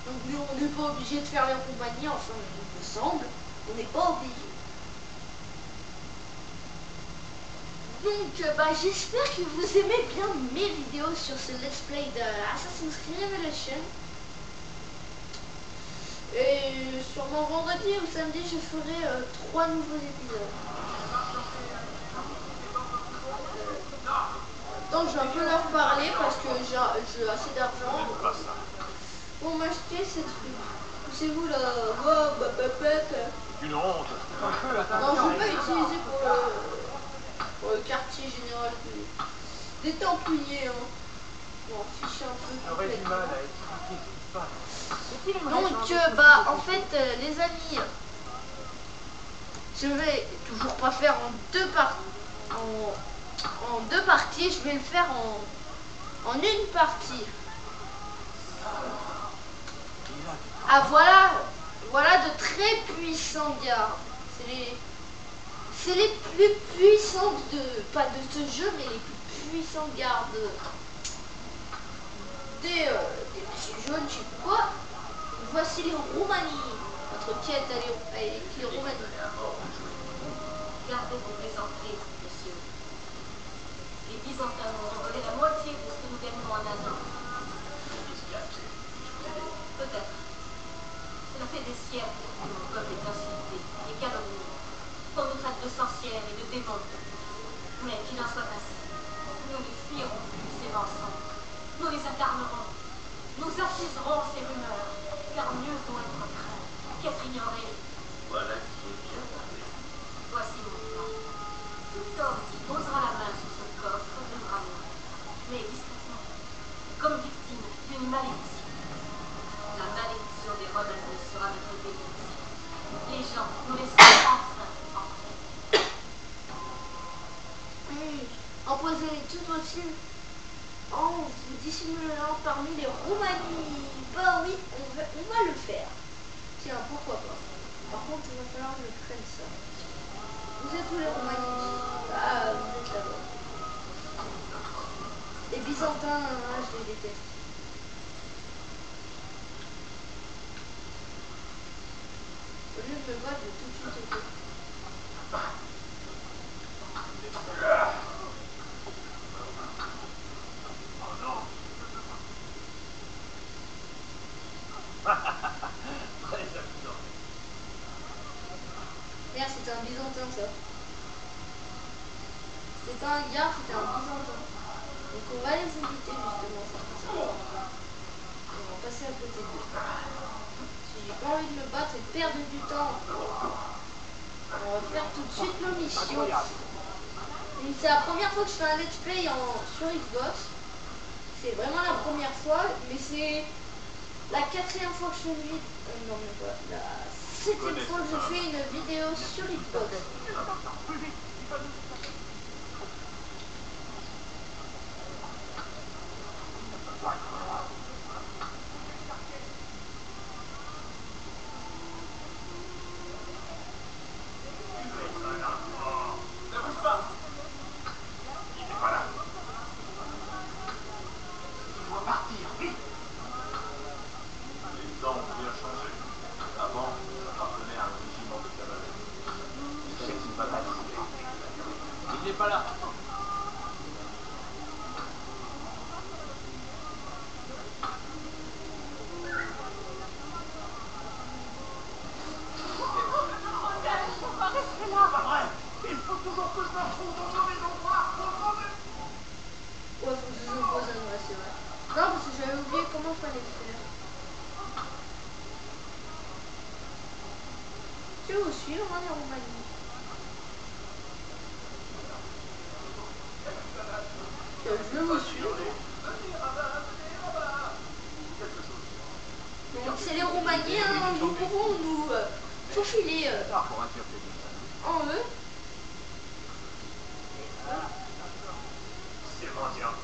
Donc nous, on n'est pas obligé de faire la compagnie, enfin il me semble. On n'est pas obligé. Donc bah, j'espère que vous aimez bien mes vidéos sur ce let's play de Assassin's Creed Revelation. Et sûrement vendredi ou samedi je ferai 3 nouveaux épisodes. Donc je vais un peu leur parler parce que j'ai assez d'argent. Pour m'acheter ces trucs. C'est vous là, oh, bah, Une honte. non, je vais pas utiliser pour le quartier général des Templiers. Hein. Bon, fiche un peu. J'aurais du mal à expliquer ce qui se passe. Donc, bah, en fait, les amis, je vais toujours pas faire en deux parties, je vais le faire en une partie. Ah, voilà de très puissants gardes. C'est les plus puissants pas de ce jeu, mais les plus puissants gardes des petits jaunes, je sais pas quoi. Voici les Roumanies. Notre quête avec les Roumanies. Gardez vos plaisanteries, monsieur. Les Byzantins nous ont volé la moitié de ce que nous gagnons en un an. Peut-être. Cela fait des siècles que notre peuple est insulté et calomnié. On nous traite de sorcières et de démons. Mais qu'il en soit ainsi, nous ne fuirons plus ces mensonges. Nous les incarnerons. Nous affuserons ces rumeurs, car mieux vaut être craint qu'être ignoré. Voilà qui est bien parlé. Voici mon plan. Tout homme qui posera la main sur ce coffre devra mourir, mais discrètement, comme victime d'une malédiction. La malédiction des Romains sera notre bénédiction. Les gens nous laisseront enfin entrer. Empoisonnez tout aussi en vous dissimulant parmi les Roumanies. Bah oui, on va le faire. Tiens, pourquoi pas. Par contre, il va falloir que je prenne ça. Vous êtes où les Roumanies? Ah, vous êtes là-bas. Les Byzantins, je les déteste. Au lieu de me battre, je vais tout de suite essayer. Très amusant. Merde, c'était un Byzantin ça. C'était un gars, c'était un Byzantin. Donc on va les éviter justement ça. On va passer à côté d'eux. Si j'ai pas envie de me battre et de perdre du temps, on va faire tout de suite nos missions. Et c'est la première fois que je fais un let's play sur Xbox. C'est vraiment la première fois, mais c'est la 4e fois que je fais une vidéo. Non, même pas. La 7e fois que je fais une vidéo sur Xbox. Il n'est pas là. Ouais, faut que je joue au Poison, ouais, c'est vrai. Non, parce que j'avais oublié comment fallait le faire. Je vais vous suivre, hein, les Roumanies. Je vais vous suivre. Donc c'est les Roumanies, hein, nous pourrons nous faufiler en eux. C'est mendiant.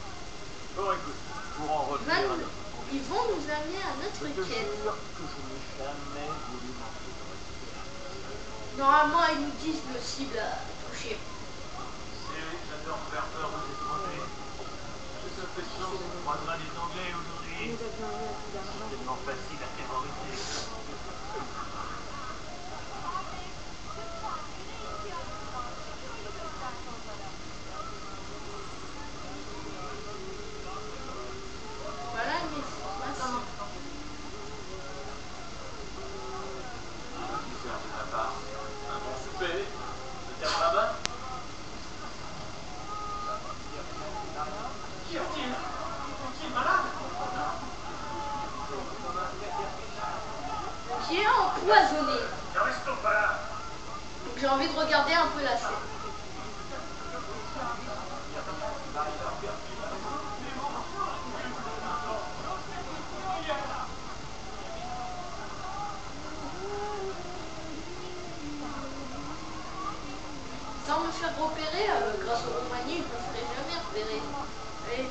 Bon, écoute, pour en revenir à notre Ils vont nous amener à notre je te quête. jure que je n'ai jamais voulu manquer de respect. Normalement, ils nous disent le cible à toucher. J'adore faire peur aux étrangers. J'ai l'impression qu'on croisera les Anglais aujourd'hui. C'est tellement facile à terroriser. se faire repérer grâce au Roumanie, je me ferai jamais repérer. Allez.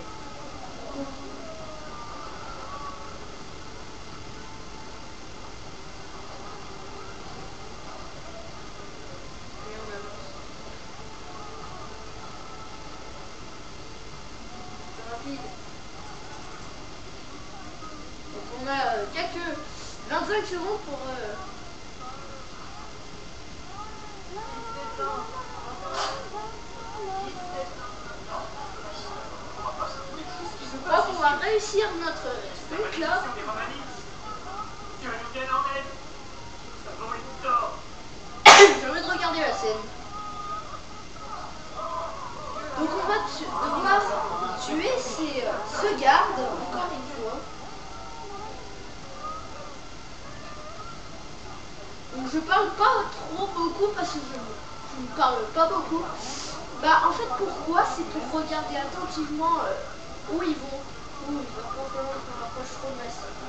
Et on avance. C'est rapide. Donc on a quelques 25 secondes pour... Je crois qu'on va réussir notre truc là. Les Romani, tu vas nous vienne en aide. Ça vaut les torts. J'ai envie de regarder la scène. Donc on va tuer ce garde encore une fois. Donc je parle pas trop beaucoup parce que je ne parle pas beaucoup. Bah en fait pourquoi? C'est pour regarder attentivement où ils vont. Où il va probablement qu'on rapproche trop de la cible.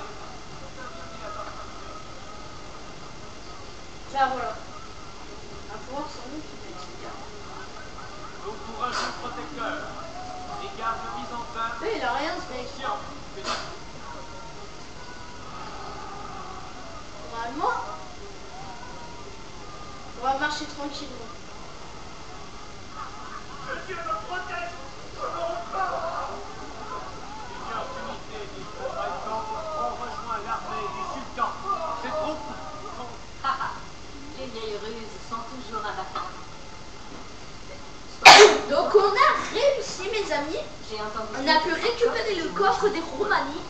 Là voilà. On va pouvoir sans doute tuer ce garde. Au courageux protecteur. Les gardes byzantins. Il a rien ce mec. Normalement, on va marcher tranquillement. Dieu me protège. Je me repars. Les cœurs d'unité des Azerbaïdjan ont rejoint l'armée du sultan. Ces troupes sont... Les vieilles ruses sont toujours imbattables. Donc on a réussi mes amis. J'ai entendu. On a pu récupérer le coffre des Romani.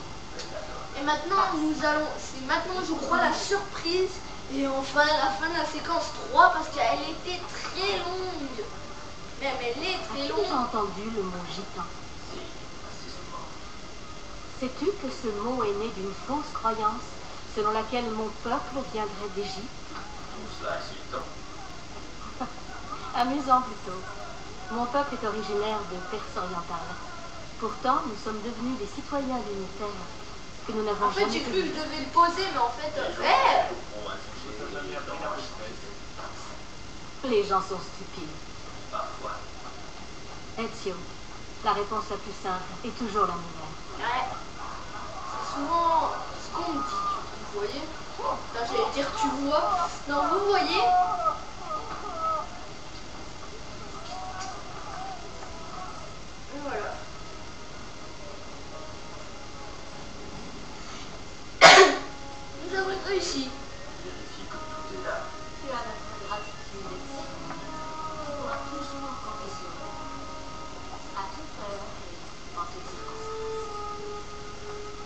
Et maintenant nous allons, c'est maintenant je crois la surprise. Et enfin la fin de la séquence 3 parce qu'elle était très longue. Même elle est très As-tu longue. déjà entendu le mot gitan? Si, assez souvent. Sais-tu que ce mot est né d'une fausse croyance selon laquelle mon peuple viendrait d'Égypte? Tout cela insultant. Amusant plutôt. Mon peuple est originaire de Perse orientale. Pourtant, nous sommes devenus des citoyens unitaires que nous n'avons En fait jamais j'ai cru que je connus. devais le poser mais en fait Ont un sujet dans leur espèce. Les gens sont stupides. Parfois. Ezio, la réponse la plus simple est toujours la meilleure. ouais. C'est souvent ce qu'on me dit. Vous voyez? Là j'allais dire tu vois. Non vous voyez? Et voilà. Nous avons réussi. Vérifie que tout est là. Tu as notre gratitude, Ezio. Tu pourras toujours compter sur nous. À toute heure et en toutes circonstances.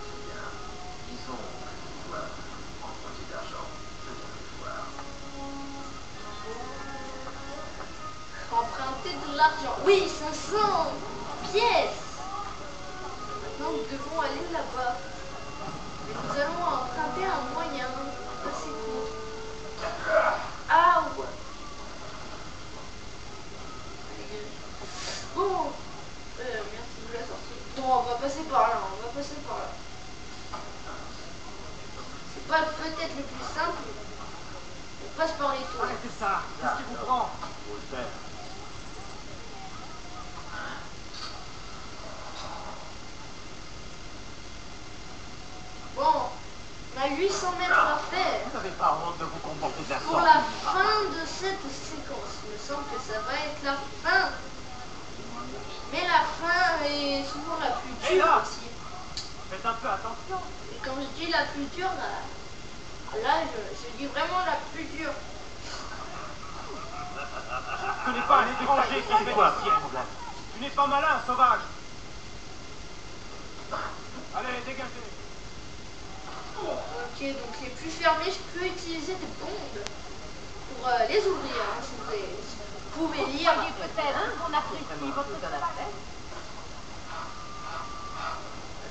Très bien. Disons que tu dois emprunter d'argent. Je viendrai te voir. Emprunter de l'argent. Oui, 500 pièces. Maintenant nous devons aller là-bas. Et nous allons emprunter un moyen assez court. Ah ouais. Bon, merci de la sortie. Bon, on va passer par là, on va passer par là. C'est pas peut-être le plus simple. On passe par les tours. Arrêtez ça. Qu'est-ce qui vous prend? Faut le faire. Bon, on a 800 mètres à faire. Vous n'avez pas honte de vous comporter de la Pour sorte. la fin de cette séquence, il me semble que ça va être la fin. Mais la fin est souvent la plus Et dure là aussi. Faites un peu attention. Et quand je dis la plus dure, là je dis vraiment la plus dure. Ce n'est pas un étranger qui fait des siennes. Tu n'es pas malin, sauvage. Allez, dégagez. Ok, donc les plus fermés, je peux utiliser des bombes pour les ouvrir. Hein, si vous pouvez lire. Peut-être qu'on apprécie votre affaire.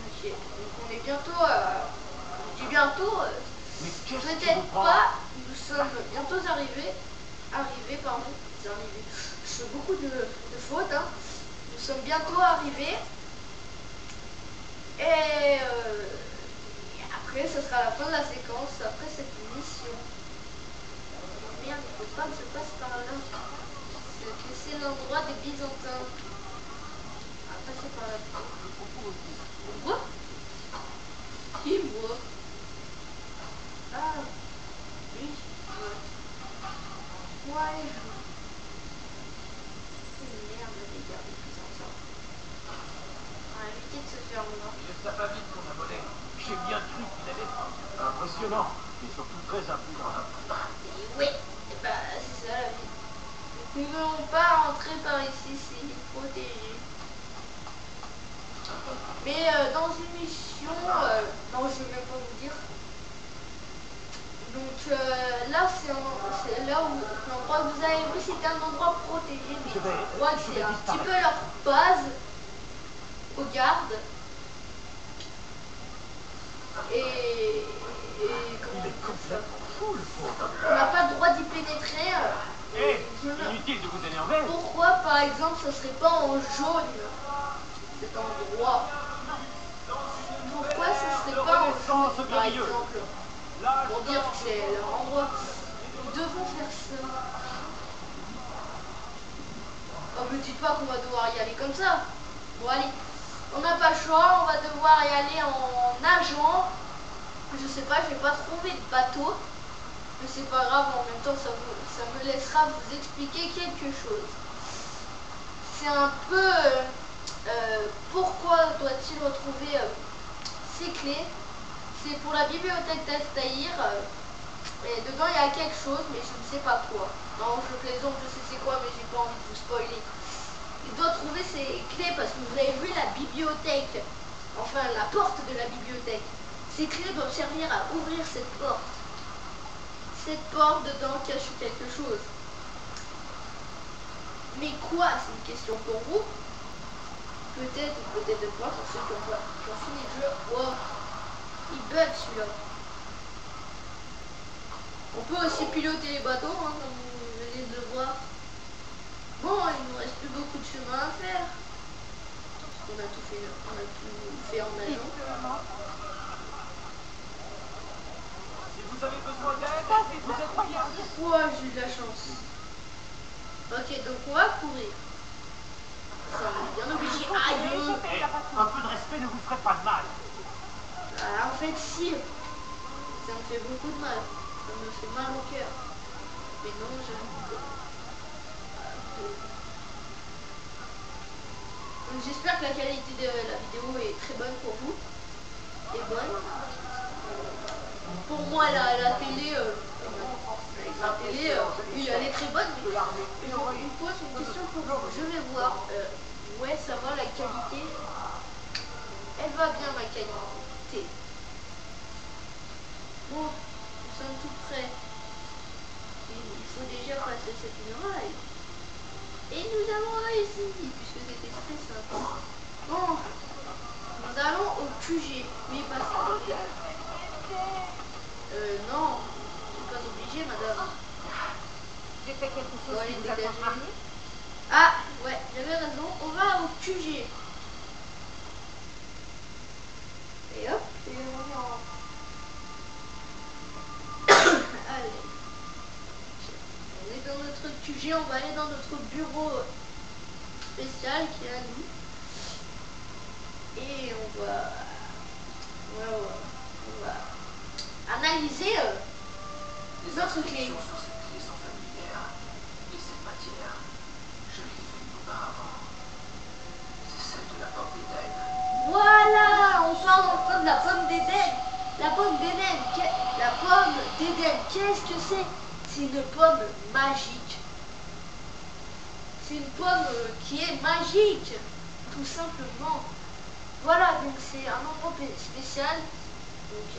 Ok, donc on est bientôt, je dis bientôt, Mais qu'est-ce qui peut-être vous prend? pas, nous sommes bientôt arrivés, pardon, je fais beaucoup de fautes, hein. Nous sommes bientôt arrivés, et après ce sera la fin de la séquence, après cette mission. Oh, merde, il faut pas que je passe par là. que c'est l'endroit des Byzantins. On va passer par là. On voit? Qui voit? Ah, lui. Ouais. Merde, les gars, des Byzantins. On va éviter de se faire voir. Il laisse pas vite qu'on a volé. J'ai bien cru qu'il allait. Impressionnant, mais surtout très imprudent. Oui, et bah c'est ça la vie. Nous ne voulons pas entrer par ici, c'est protégé. Mais dans une mission, non je vais même pas vous dire. Donc là c'est là où l'endroit que vous avez vu c'était un endroit protégé. Mais je crois que c'est un petit peu leur base aux gardes. Et comment Il est complètement fou, le pauvre. on n'a pas le droit d'y pénétrer. Hé, inutile de vous énerver. Pourquoi par exemple ça serait pas en jaune cet endroit? Pourquoi ça serait pas en jaune par exemple? Pour dire que c'est leur endroit. Nous devons faire ça. Oh me dites pas qu'on va devoir y aller comme ça. Bon allez, on n'a pas le choix, on va devoir y aller en nageant. Je sais pas, j'ai pas trouvé de bateau. Mais c'est pas grave, en même temps ça me laissera vous expliquer quelque chose. C'est un peu pourquoi doit-il retrouver ces clés. C'est pour la bibliothèque d'Altaïr. Et dedans il y a quelque chose, mais je ne sais pas quoi. Non, je plaisante, je sais c'est quoi, mais j'ai pas envie de vous spoiler. Il doit trouver ces clés parce que vous avez vu la bibliothèque. Enfin, la porte de la bibliothèque. Ces clés doivent servir à ouvrir cette porte. Cette porte dedans cache quelque chose. Mais quoi? C'est une question pour vous. Peut-être ou peut-être pas pour ceux qui ont fini le jeu. Wow. Il bug celui-là. On peut aussi piloter les bateaux, hein, comme vous venez de le voir. Bon, il nous reste plus beaucoup de chemin à faire. On a tout fait en nageant. Si vous avez besoin d'aide, vous êtes bien. Ouais, j'ai eu de la chance. Ok, donc on va courir. Ça, on est bien obligé. Aïe! Hey, un peu de respect ne vous ferait pas de mal. Ah, en fait, si. Ça me fait beaucoup de mal. Ça me fait mal au cœur. Mais non, j'avoue que... Donc j'espère que la qualité de la vidéo est très bonne pour vous. Et bonne. Pour moi, la télé... avec la télé, oui, elle est très bonne. Mais je vous pose une question pour vous. Je vais voir. Ouais, ça va, la qualité. Elle va bien, ma qualité. Bon, nous sommes tout prêts. Il faut déjà passer cette muraille. Et nous avons réussi, puisque c'était très simple. Bon, nous allons au QG. Oui, pas ça. Non, c'est pas obligé, madame. J'ai fait quelque chose Bon, qui allez, vous a dégagez. contrarié? Ah, ouais, j'avais raison. On va au QG. Et hop, et on est en... Allez. On est dans notre QG, on va aller dans notre bureau spécial qui est à nous. Et on va analyser notre clé. Sur cette clé sont familières. Et cette matière, je l'ai vue auparavant. C'est celle de la pomme d'Éden. Voilà, on parle enfin de la pomme d'Éden. La pomme d'Éden, la pomme d'Éden, qu'est-ce que c'est? C'est une pomme magique. C'est une pomme qui est magique, tout simplement. Voilà, donc c'est un endroit spécial. Donc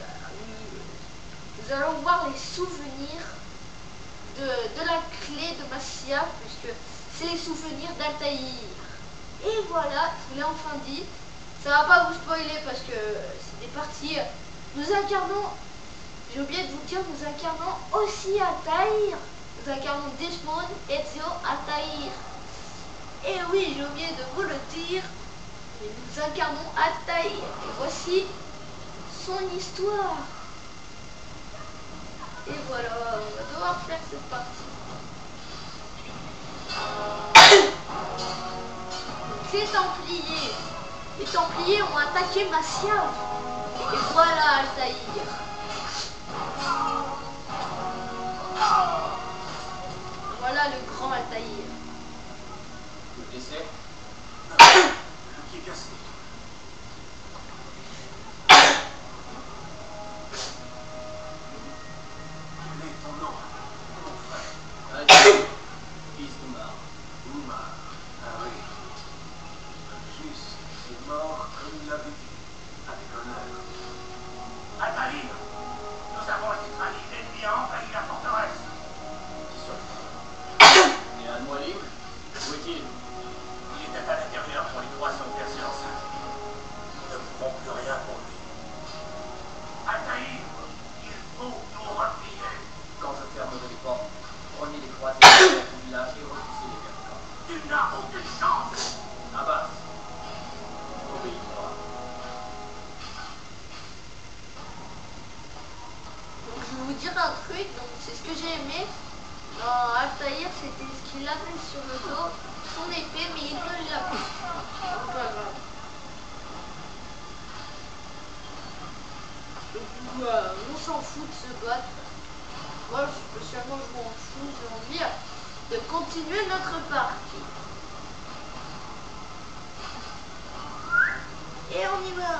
nous allons voir les souvenirs de la clé de Massia, puisque c'est les souvenirs d'Altaïr. Et voilà, je vous l'ai enfin dit. Ça va pas vous spoiler parce que c'est des parties. Nous incarnons, j'ai oublié de vous dire, nous incarnons aussi Altaïr. Nous incarnons Desmond, Ezio, Altaïr. Et oui, j'ai oublié de vous le dire, mais nous incarnons Altaïr. Et voici son histoire. Et voilà, on va devoir faire cette partie. ces Templiers. Les Templiers ont attaqué Masyaf. Et voilà Altaïr. Voilà le grand Altaïr. Vous le laissez? Le pied cassé. Quel est ton nom, mon frère? Allez, fils d'Oumar. Oumar. Ah oui. Juste, c'est mort comme il l'avait dit. Avec honneur. Altaïr, nous avons été trahis. L'ennemi a envahi la forteresse. Qui sont et un mois libre? Où est-il? Il était à l'intérieur quand les trois sont percés l'enceinte. Nous ne pouvons plus rien pour lui. Altaïr, il faut nous replier. Quand je fermerai les portes, prenez les croisés du village et repoussez les verres. Tu n'as aucune chance. Abbas, obéis-moi. Donc je vais vous dire un truc, donc c'est ce que j'ai aimé. Dans Altaïr, c'était ce qu'il avait sur le dos, son épée, mais il ne l'a plus. C'est pas grave. On s'en fout de se battre. Moi, spécialement, je m'en fous. J'ai envie de continuer notre partie. Et on y va.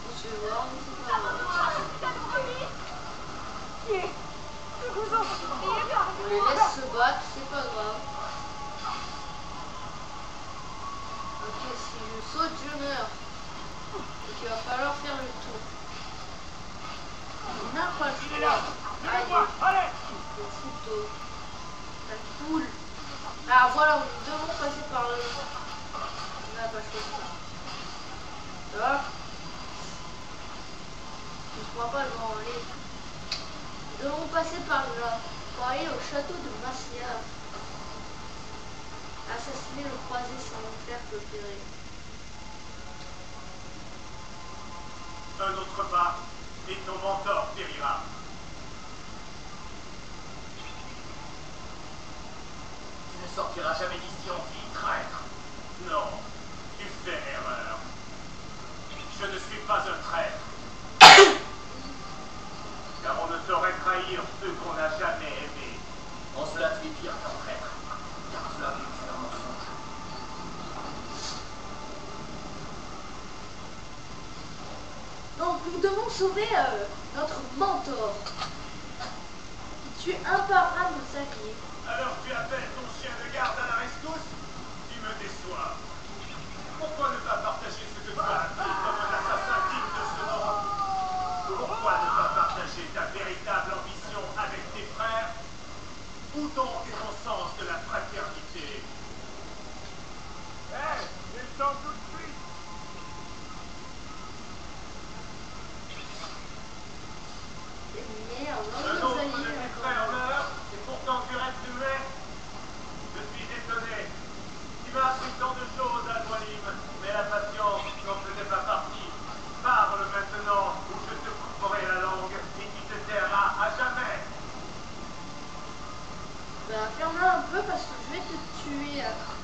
On se voit, mais c'est pas grave. On les laisse se battre, c'est pas grave. Ok, si je saute, je meurs. Donc il va falloir faire le tour. On n'a pas le choix. Allez, le couteau. La poule. Ah voilà, nous devons passer par là. On n'a pas le choix. Ça va? Je ne crois pas le grand aller. Nous devons passer par là pour aller au château de Masyaf. Assassiner le croisé sans le faire prospérer. Un autre pas, et ton mentor périra. Tu ne sortiras jamais d'ici en vie, traître. Non, tu fais erreur. Je ne suis pas un traître. Car on ne saurait trahir ceux qu'on n'a jamais aimés. En cela, tu es pire qu'un traître, car tu as vécu un mensonge. Donc nous devons sauver notre mentor qui tue un par un nos alliés. Alors tu appelles ton chien de garde à la rescousse? Tu me déçois. Pourquoi ne pas partager ce que tu as appris comme un assassin digne de ce nom? Pourquoi ne pas partager ta véritable ambition avec tes frères? Où donc est ton sens de la fraternité? Hé, descends tout de suite! Et merde, Un nos autre de alliés tes encore. frères meurt, et pourtant tu restes muet? Je suis étonné. Tu m'as appris tant de choses, Al-Walim, mais la patience n'en faisait pas partie. Parle maintenant, ou je te couperai la langue, et tu te tairas à jamais. Bah ferme-la un peu parce que je vais te tuer après.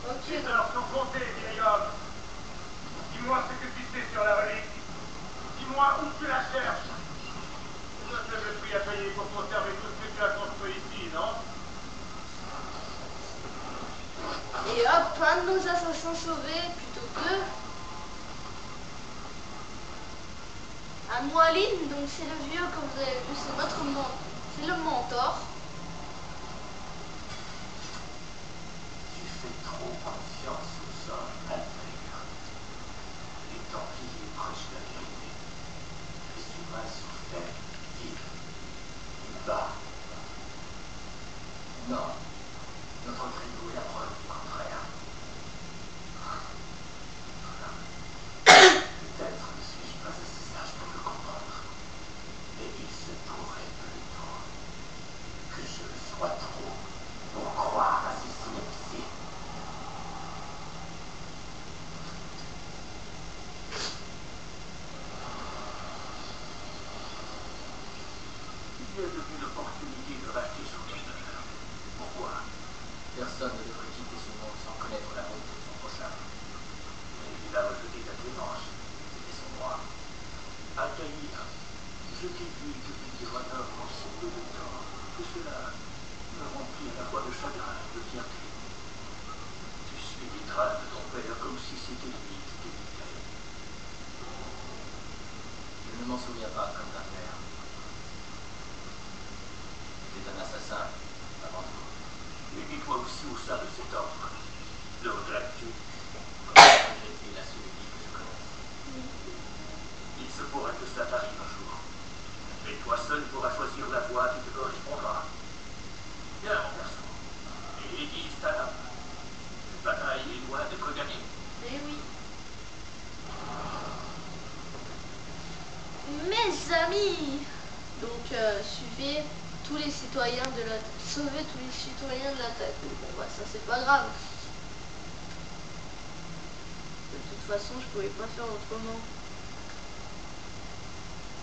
Ok, Les donc heures sont comptées, vieil homme. Dis-moi ce que tu sais sur la relique. Dis-moi où tu la cherches. Je te le prix à payer pour conserver tout ce que tu as construit ici, non? et hop, un de nos assassins sauvés plutôt que un Moaline, donc c'est le vieux comme vous avez vu, c'est notre c'est le mentor. Tu fais trop confiance aux hommes, Altaïr. Les Templiers prêchent la vérité. Les humains sont faits, vivent, ils battent. Non, notre credo est la preuve du contraire. Peut-être ne suis-je pas assez sage pour le comprendre, mais il se pourrait plutôt que Je t'ai dit que tu diras un homme en si peu de temps, que cela me remplit à la fois de chagrin et de fierté. Tu suis les traces de ton père comme si c'était lui qui t'évitait. Je ne m'en souviens pas comme d'un père. Tu es un assassin, avant tout. Et dis-toi aussi au sein de cet ordre. Le regrettes-tu? Regretter la seule vie que je connaisse. Il se pourrait que ça t'arrive un jour. Mais toi seul pourras choisir la voie qui te correspondra. Bien, mon garçon. Et dis ta dame. Cette bataille est loin d'être gagnée. Eh oui. Mes amis, donc suivez tous les citoyens de la... Sauvez tous les citoyens de l'attaque. Bon bah ça c'est pas grave. De toute façon je pouvais pas faire autrement.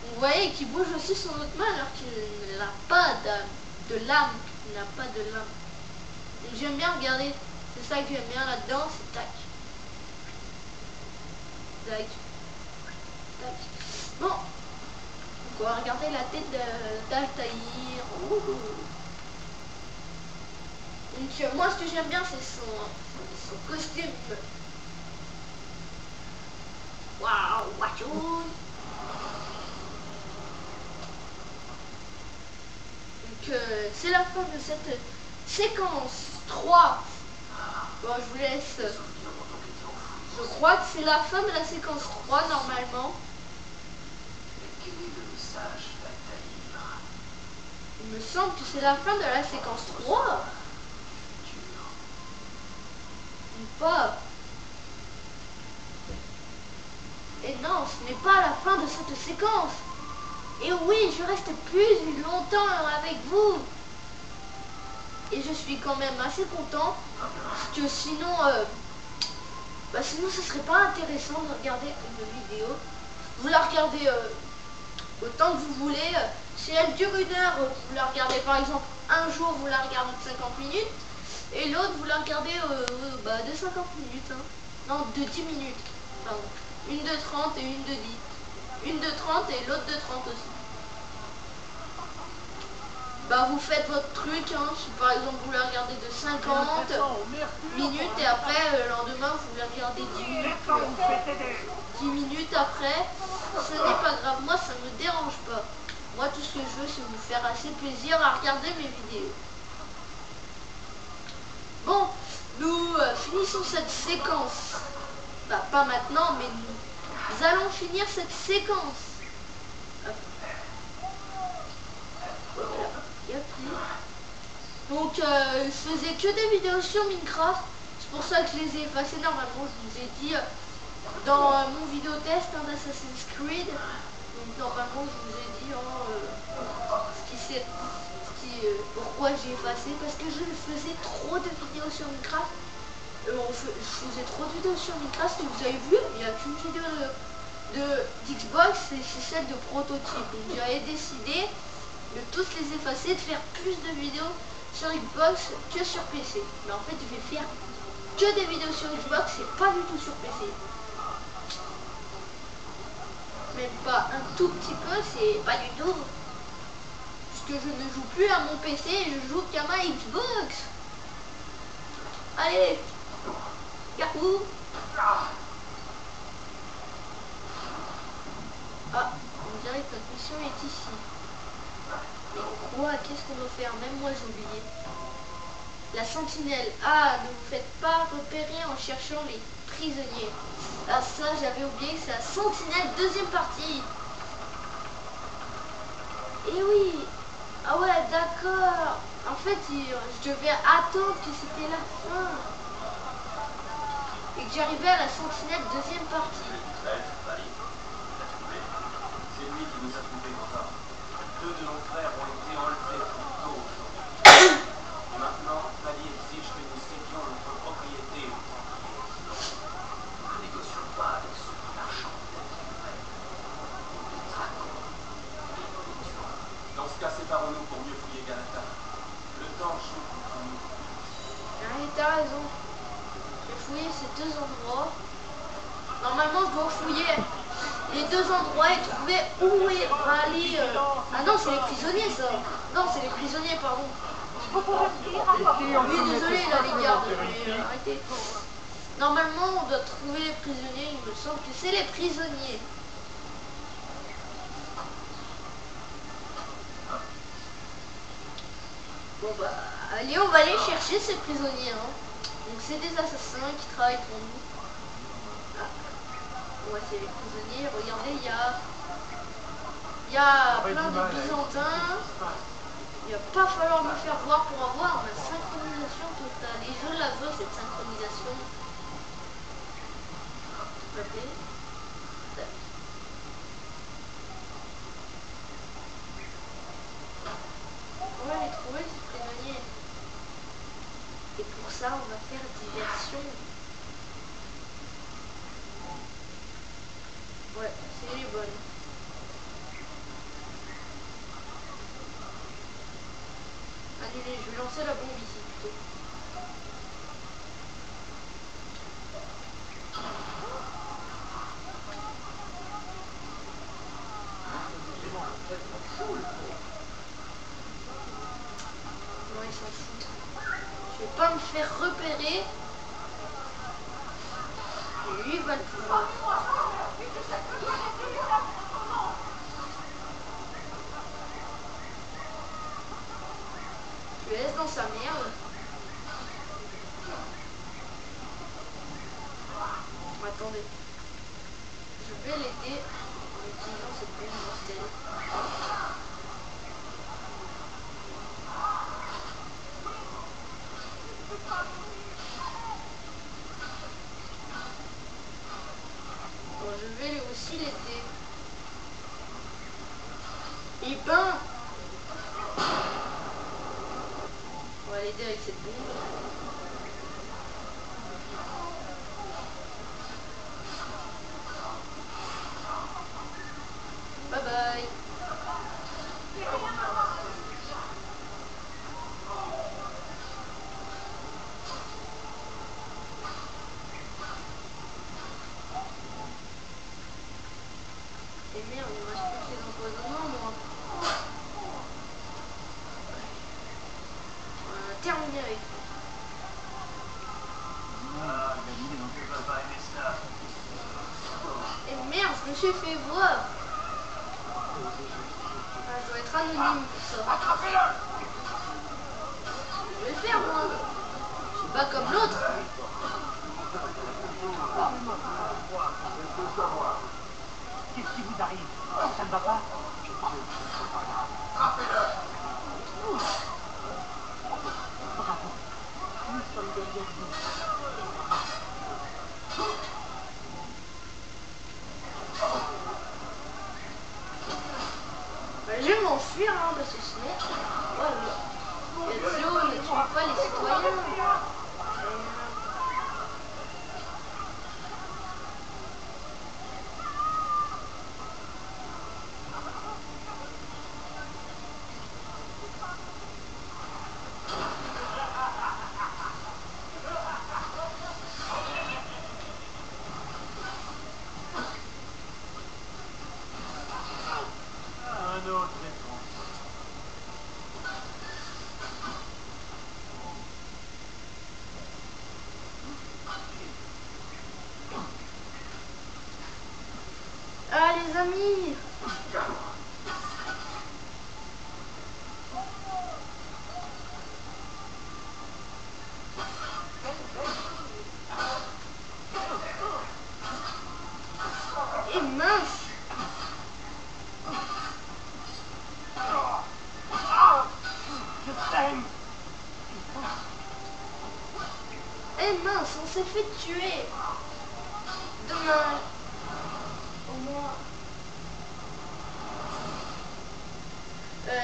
Vous voyez qu'il bouge aussi son autre main alors qu'il n'a pas de lame. Il n'a pas de lame. Donc j'aime bien regarder. C'est ça que j'aime bien là-dedans, c'est tac. Tac. Tac. Bon. On va regarder la tête d'Altaïr. Donc moi ce que j'aime bien c'est son costume. Waouh, wachou. Donc c'est la fin de cette séquence 3. Bon je vous laisse. Je crois que c'est la fin de la séquence 3 normalement. Quel est le message d'Altaïr? Il me semble que c'est la fin de la séquence 3. Ou pas. Et non, ce n'est pas la fin de cette séquence. Et oui, je reste plus longtemps avec vous. Et je suis quand même assez content. Parce que sinon, sinon ce serait pas intéressant de regarder une vidéo. Vous la regardez autant que vous voulez. Si elle dure 1 heure, vous la regardez par exemple un jour, vous la regardez de 50 minutes. Et l'autre, vous la regardez de 50 minutes. Hein. Non, de 10 minutes. Pardon. Une de 30 et une de 10. Une de 30 et l'autre de 30 aussi. Bah vous faites votre truc, hein. Si par exemple vous la regardez de 50 minutes et après le lendemain vous la regardez 10 minutes. 10 minutes après, ce n'est pas grave, moi ça me dérange pas. Moi tout ce que je veux c'est vous faire assez plaisir à regarder mes vidéos. Bon, nous finissons cette séquence. Bah pas maintenant, mais nous allons finir cette séquence. Donc je faisais que des vidéos sur Minecraft. C'est pour ça que je les ai effacées. Normalement je vous ai dit dans mon vidéo test d'Assassin's Creed. Donc normalement je vous ai dit pourquoi j'ai effacé. Parce que je faisais trop de vidéos sur Minecraft. Je faisais trop de vidéos sur Minecraft. Et vous avez vu, il n'y a qu'une vidéo d'Xbox, c'est celle de prototype. Donc j'avais décidé de tous les effacer, de faire plus de vidéos sur Xbox que sur PC. Mais en fait je vais faire que des vidéos sur Xbox et pas du tout sur PC. Même pas un tout petit peu, c'est pas du tout. Puisque je ne joue plus à mon PC et je joue qu'à ma Xbox. Allez, Yahoo. Ah, on dirait que notre mission est ici. Mais quoi? Qu'est-ce qu'on doit faire? Même moi j'ai oublié. La sentinelle. Ah, ne vous faites pas repérer en cherchant les prisonniers. Ah ça j'avais oublié, c'est la sentinelle deuxième partie. Et oui. Ah ouais d'accord. En fait je devais attendre que c'était la fin. Et que j'arrivais à la sentinelle deuxième partie. C'est lui qui nous a trouvés morts. 2 de nos frères ont été enlevés plus tôt aujourd'hui. Et maintenant, Fali exige que nous cédions notre propriété. Nous ne négocions pas avec ceux qui marchandent d'être humains. Nous les traquons et nous les tuons. Dans ce cas, séparons-nous pour mieux fouiller Galata. Le temps joue contre nous. Ah, t'as raison. Je vais fouiller ces 2 endroits. Normalement je dois fouiller les deux endroits et trouver où va aller... Ah non, c'est les prisonniers ça. Non, c'est les prisonniers, pardon. Oui, désolé là les gardes, mais arrêtez. Normalement, on doit trouver les prisonniers, il me semble que c'est les prisonniers. Bon bah, allez, on va aller chercher ces prisonniers. Hein. Donc c'est des assassins qui travaillent pour nous. Ah. Ouais, c'est les prisonniers. Regardez, il y a plein de byzantins. Il va pas falloir me faire voir pour avoir ma synchronisation totale. Et je la veux, cette synchronisation. Ok. On va les trouver, ces prisonniers. Et pour ça, on va faire diversion. Ouais, c'est les bonnes. Annulez, je vais lancer la bombe ici plutôt. Non, ils s'en foutent. Je vais pas me faire repérer. Et lui, il va le pouvoir. Je le laisse dans sa merde. Attendez. Je vais l'aider en utilisant cette bombe mortelle. Bon, je vais lui aussi l'aider. Et ben, on va l'aider avec cette bombe. Bye bye. Et merde, il me reste plus que les empoisonnements, moi. On a terminé avec lui. Tu vas pas aimer ça. Et merde, je me suis fait voir. Ah, je dois être anonyme pour ça. Attrapez-le! Je vais le faire, moi. Je suis pas comme l'autre. Qu'est-ce qui vous arrive? Ça ne va pas? Attrapez-le! Bravo. Nous sommes derrière vous. Bah, je vais m'enfuir, hein, parce que sinon... Voilà. Ezio ne tue pas les citoyens. Un autre étrange. Ah, les amis. Et mince. Je t'aime. Eh mince, on s'est fait tuer. Dommage. Au moins.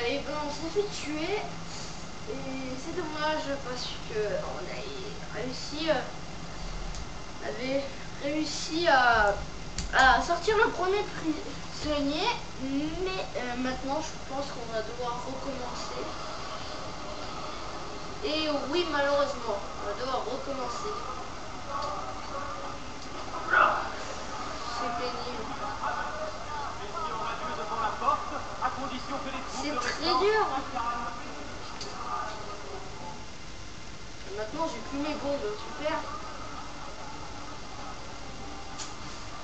Et ben on s'est fait tuer. Et c'est dommage parce que on avait réussi à sortir le premier prisonnier. Mais maintenant je pense qu'on va devoir recommencer. Et oui, malheureusement, on va devoir recommencer. C'est pénible. C'est très dur. Et maintenant j'ai plus mes bombes, super.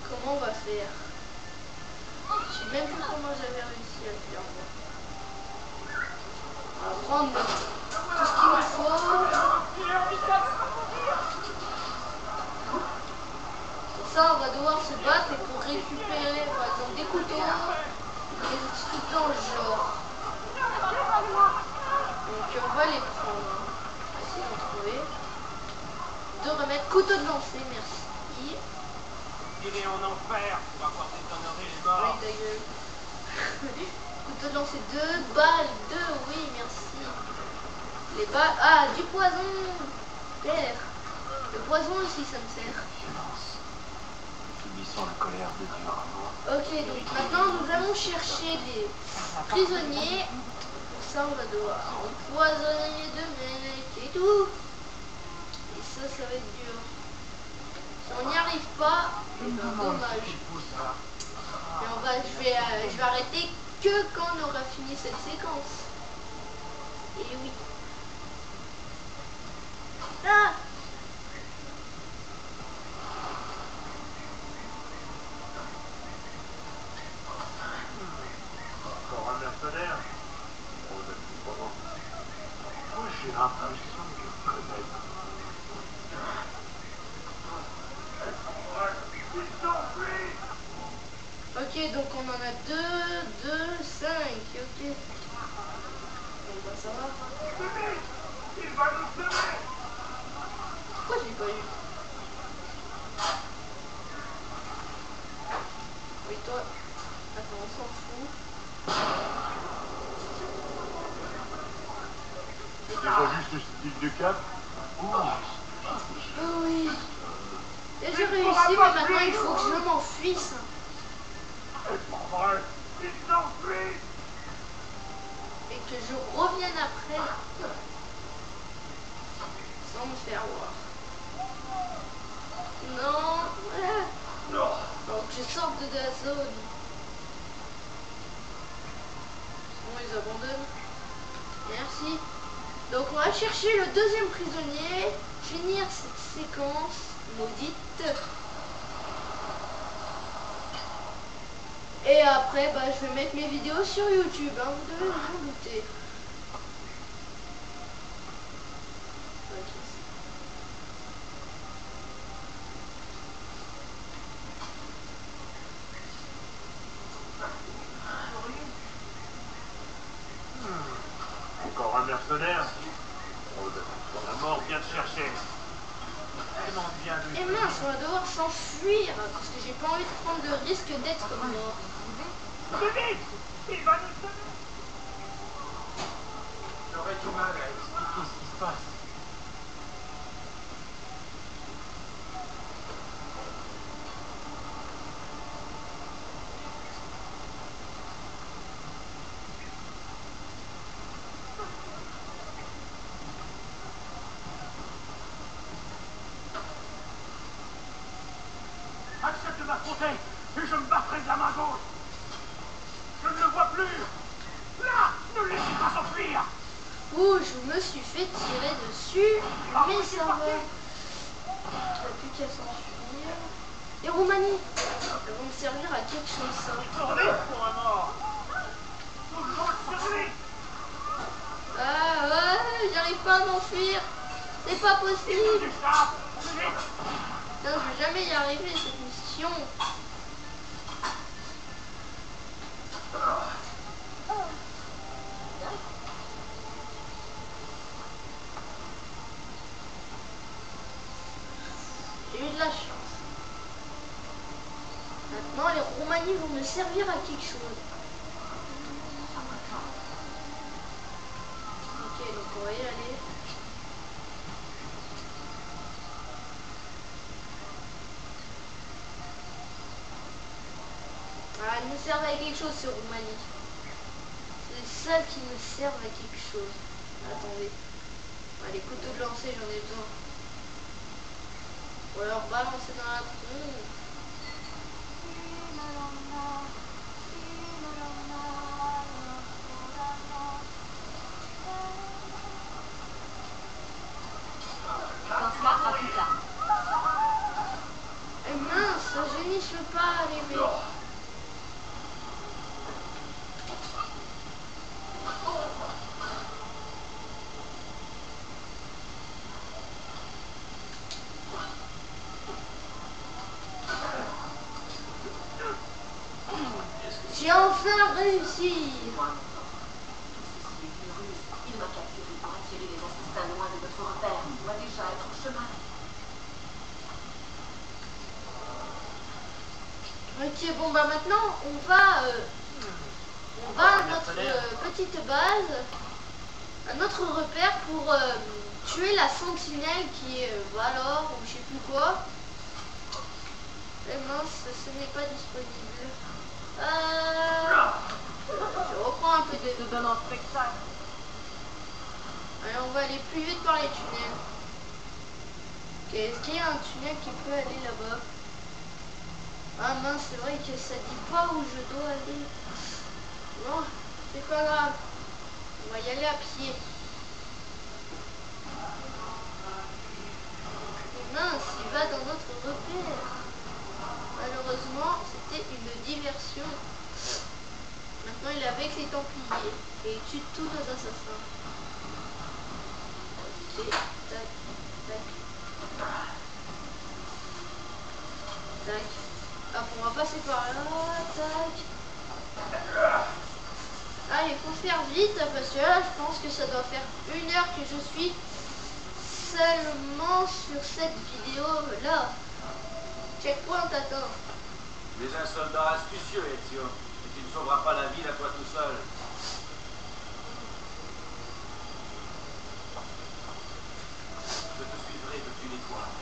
Comment on va faire? Je sais même plus comment j'avais réussi à le faire. On va prendre tout ce qu'il nous faut. Pour ça, on va devoir se battre et pour récupérer par exemple des couteaux, des trucs dans le genre. Donc on va les prendre. On va essayer d'en trouver. De remettre couteau de lancer, merci. Il est en enfer pour avoir déshonoré les Oui, morts. ta gueule. Couteau de lancer 2 balles, 2, oui, merci. Les balles. Ah, du poison. Père. Le poison aussi, ça me sert. Subissons la colère de Dieu. Ok, donc maintenant nous allons chercher des prisonniers. Pour ça, on va devoir empoisonner 2 mecs et tout. Et ça va être dur. Si on n'y arrive pas, c'est dommage. Mais je vais arrêter que quand on aura fini cette séquence. Et oui. Ah! Encore un mercenaire? Oh, d'accord. Moi, j'ai l'impression de connaître. Ils sont fuis! Ok, donc on en a 2, 5, ok. Bon, bah ça va. Vite! Il va nous semer! Pourquoi je l'ai pas eu? Oui, toi. Attends, on s'en fout. Tu vois juste le style du cap? Oh oui. Et j'ai réussi, mais maintenant il faut que je m'enfuisse. C'est pas vrai! Ils sont fuis! Et que je revienne après. Sans me faire voir. Non. Ah. Donc je sors de la zone. Sinon ils abandonnent. Merci. Donc on va chercher le 2e prisonnier. Finir cette séquence maudite. Et après, bah, je vais mettre mes vidéos sur YouTube, hein, vous devez vous en douter. Encore un mercenaire? Oh, d'accord. La mort vient te chercher. Demande bien lui. Et mince, on va devoir s'enfuir, parce que j'ai pas envie de prendre le risque d'être mort. Plus vite! Il va nous semer! J'aurais du mal à expliquer ce qui se passe. Accepte de m'affronter et je me battrai de la main gauche. Je ne le vois plus. Là, ne le laissez pas s'enfuir. Ouh, je me suis fait tirer dessus, mais ça va. T'as plus qu'à s'enfuir. Et Roumanie, elles vont me servir à quelque chose, ça. Tournez pour un mort. Toujours sur lui. Ah ouais, j'arrive pas à m'enfuir. C'est pas possible. Du sable. Plus vite. Non, je vais jamais y arriver, cette mission. J'ai eu de la chance. Maintenant, les Roumanies vont me servir à quelque chose. Ok, donc on va y aller. Ah, ils me servent à quelque chose, ces Roumanies. C'est ça qui me servent à quelque chose. Attendez. Ah, les couteaux de lancer, j'en ai besoin. Ou alors balancer dans la tronche. J'ai enfin réussi. Moi, tout ceci est une ruse. Il m'a capturé pour attirer les assassins loin de notre repère. Il doit déjà être au chemin. Ok, bon bah maintenant on va à notre petite base, à notre repère pour tuer la sentinelle qui est Valor ou je sais plus quoi. Et mince, ce n'est pas disponible. Je reprends un peu de... Nous donnons spectacle. Allez, on va aller plus vite par les tunnels. Ok, est-ce qu'il y a un tunnel qui peut aller là-bas? Ah mince, c'est vrai que ça dit pas où je dois aller. Non, c'est pas grave. On va y aller à pied. Et mince, il va dans notre repère. Malheureusement, c'était une diversion. Maintenant, il est avec les Templiers. Et il tue tous nos assassins. Ok, tac, tac. Tac. Hop, on va passer par là, tac. Allez, faut faire vite parce que là, je pense que ça doit faire 1 heure que je suis seulement sur cette vidéo là. Checkpoint atteint. Tu es un soldat astucieux, Ezio, et tu ne sauveras pas la ville à toi tout seul. Je te suivrai depuis l'étoile.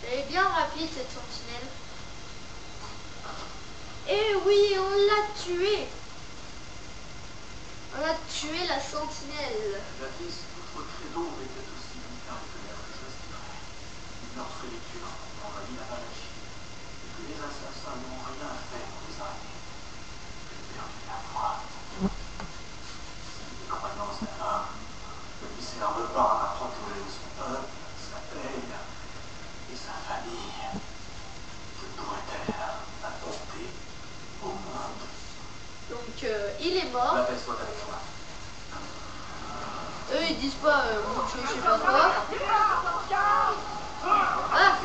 Elle est bien rapide cette sentinelle. Et oui, on l'a tué. On a tué la sentinelle. Jadis, notre credo était aussi vital que l'air que je respirais. Lorsque les Turcs ont envahi la Valachie et que les assassins n'ont rien fait pour les arrêter, j'ai perdu la foi. C'est les croyances d'un homme que lui servent pas à protéger son peuple, sa paix et sa famille. Que pourrait-elle apporter au monde? Donc il est mort. La paix soit avec toi. Eux ils disent pas je sais pas quoi. Ah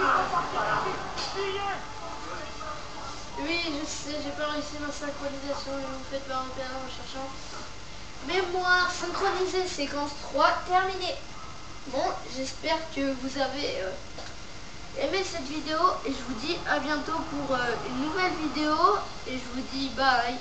oui, je sais, j'ai pas réussi ma synchronisation et vous faites pas repérer en cherchant. Mémoire synchronisée, séquence 3, terminée. Bon, j'espère que vous avez aimé cette vidéo et je vous dis à bientôt pour une nouvelle vidéo et je vous dis bye.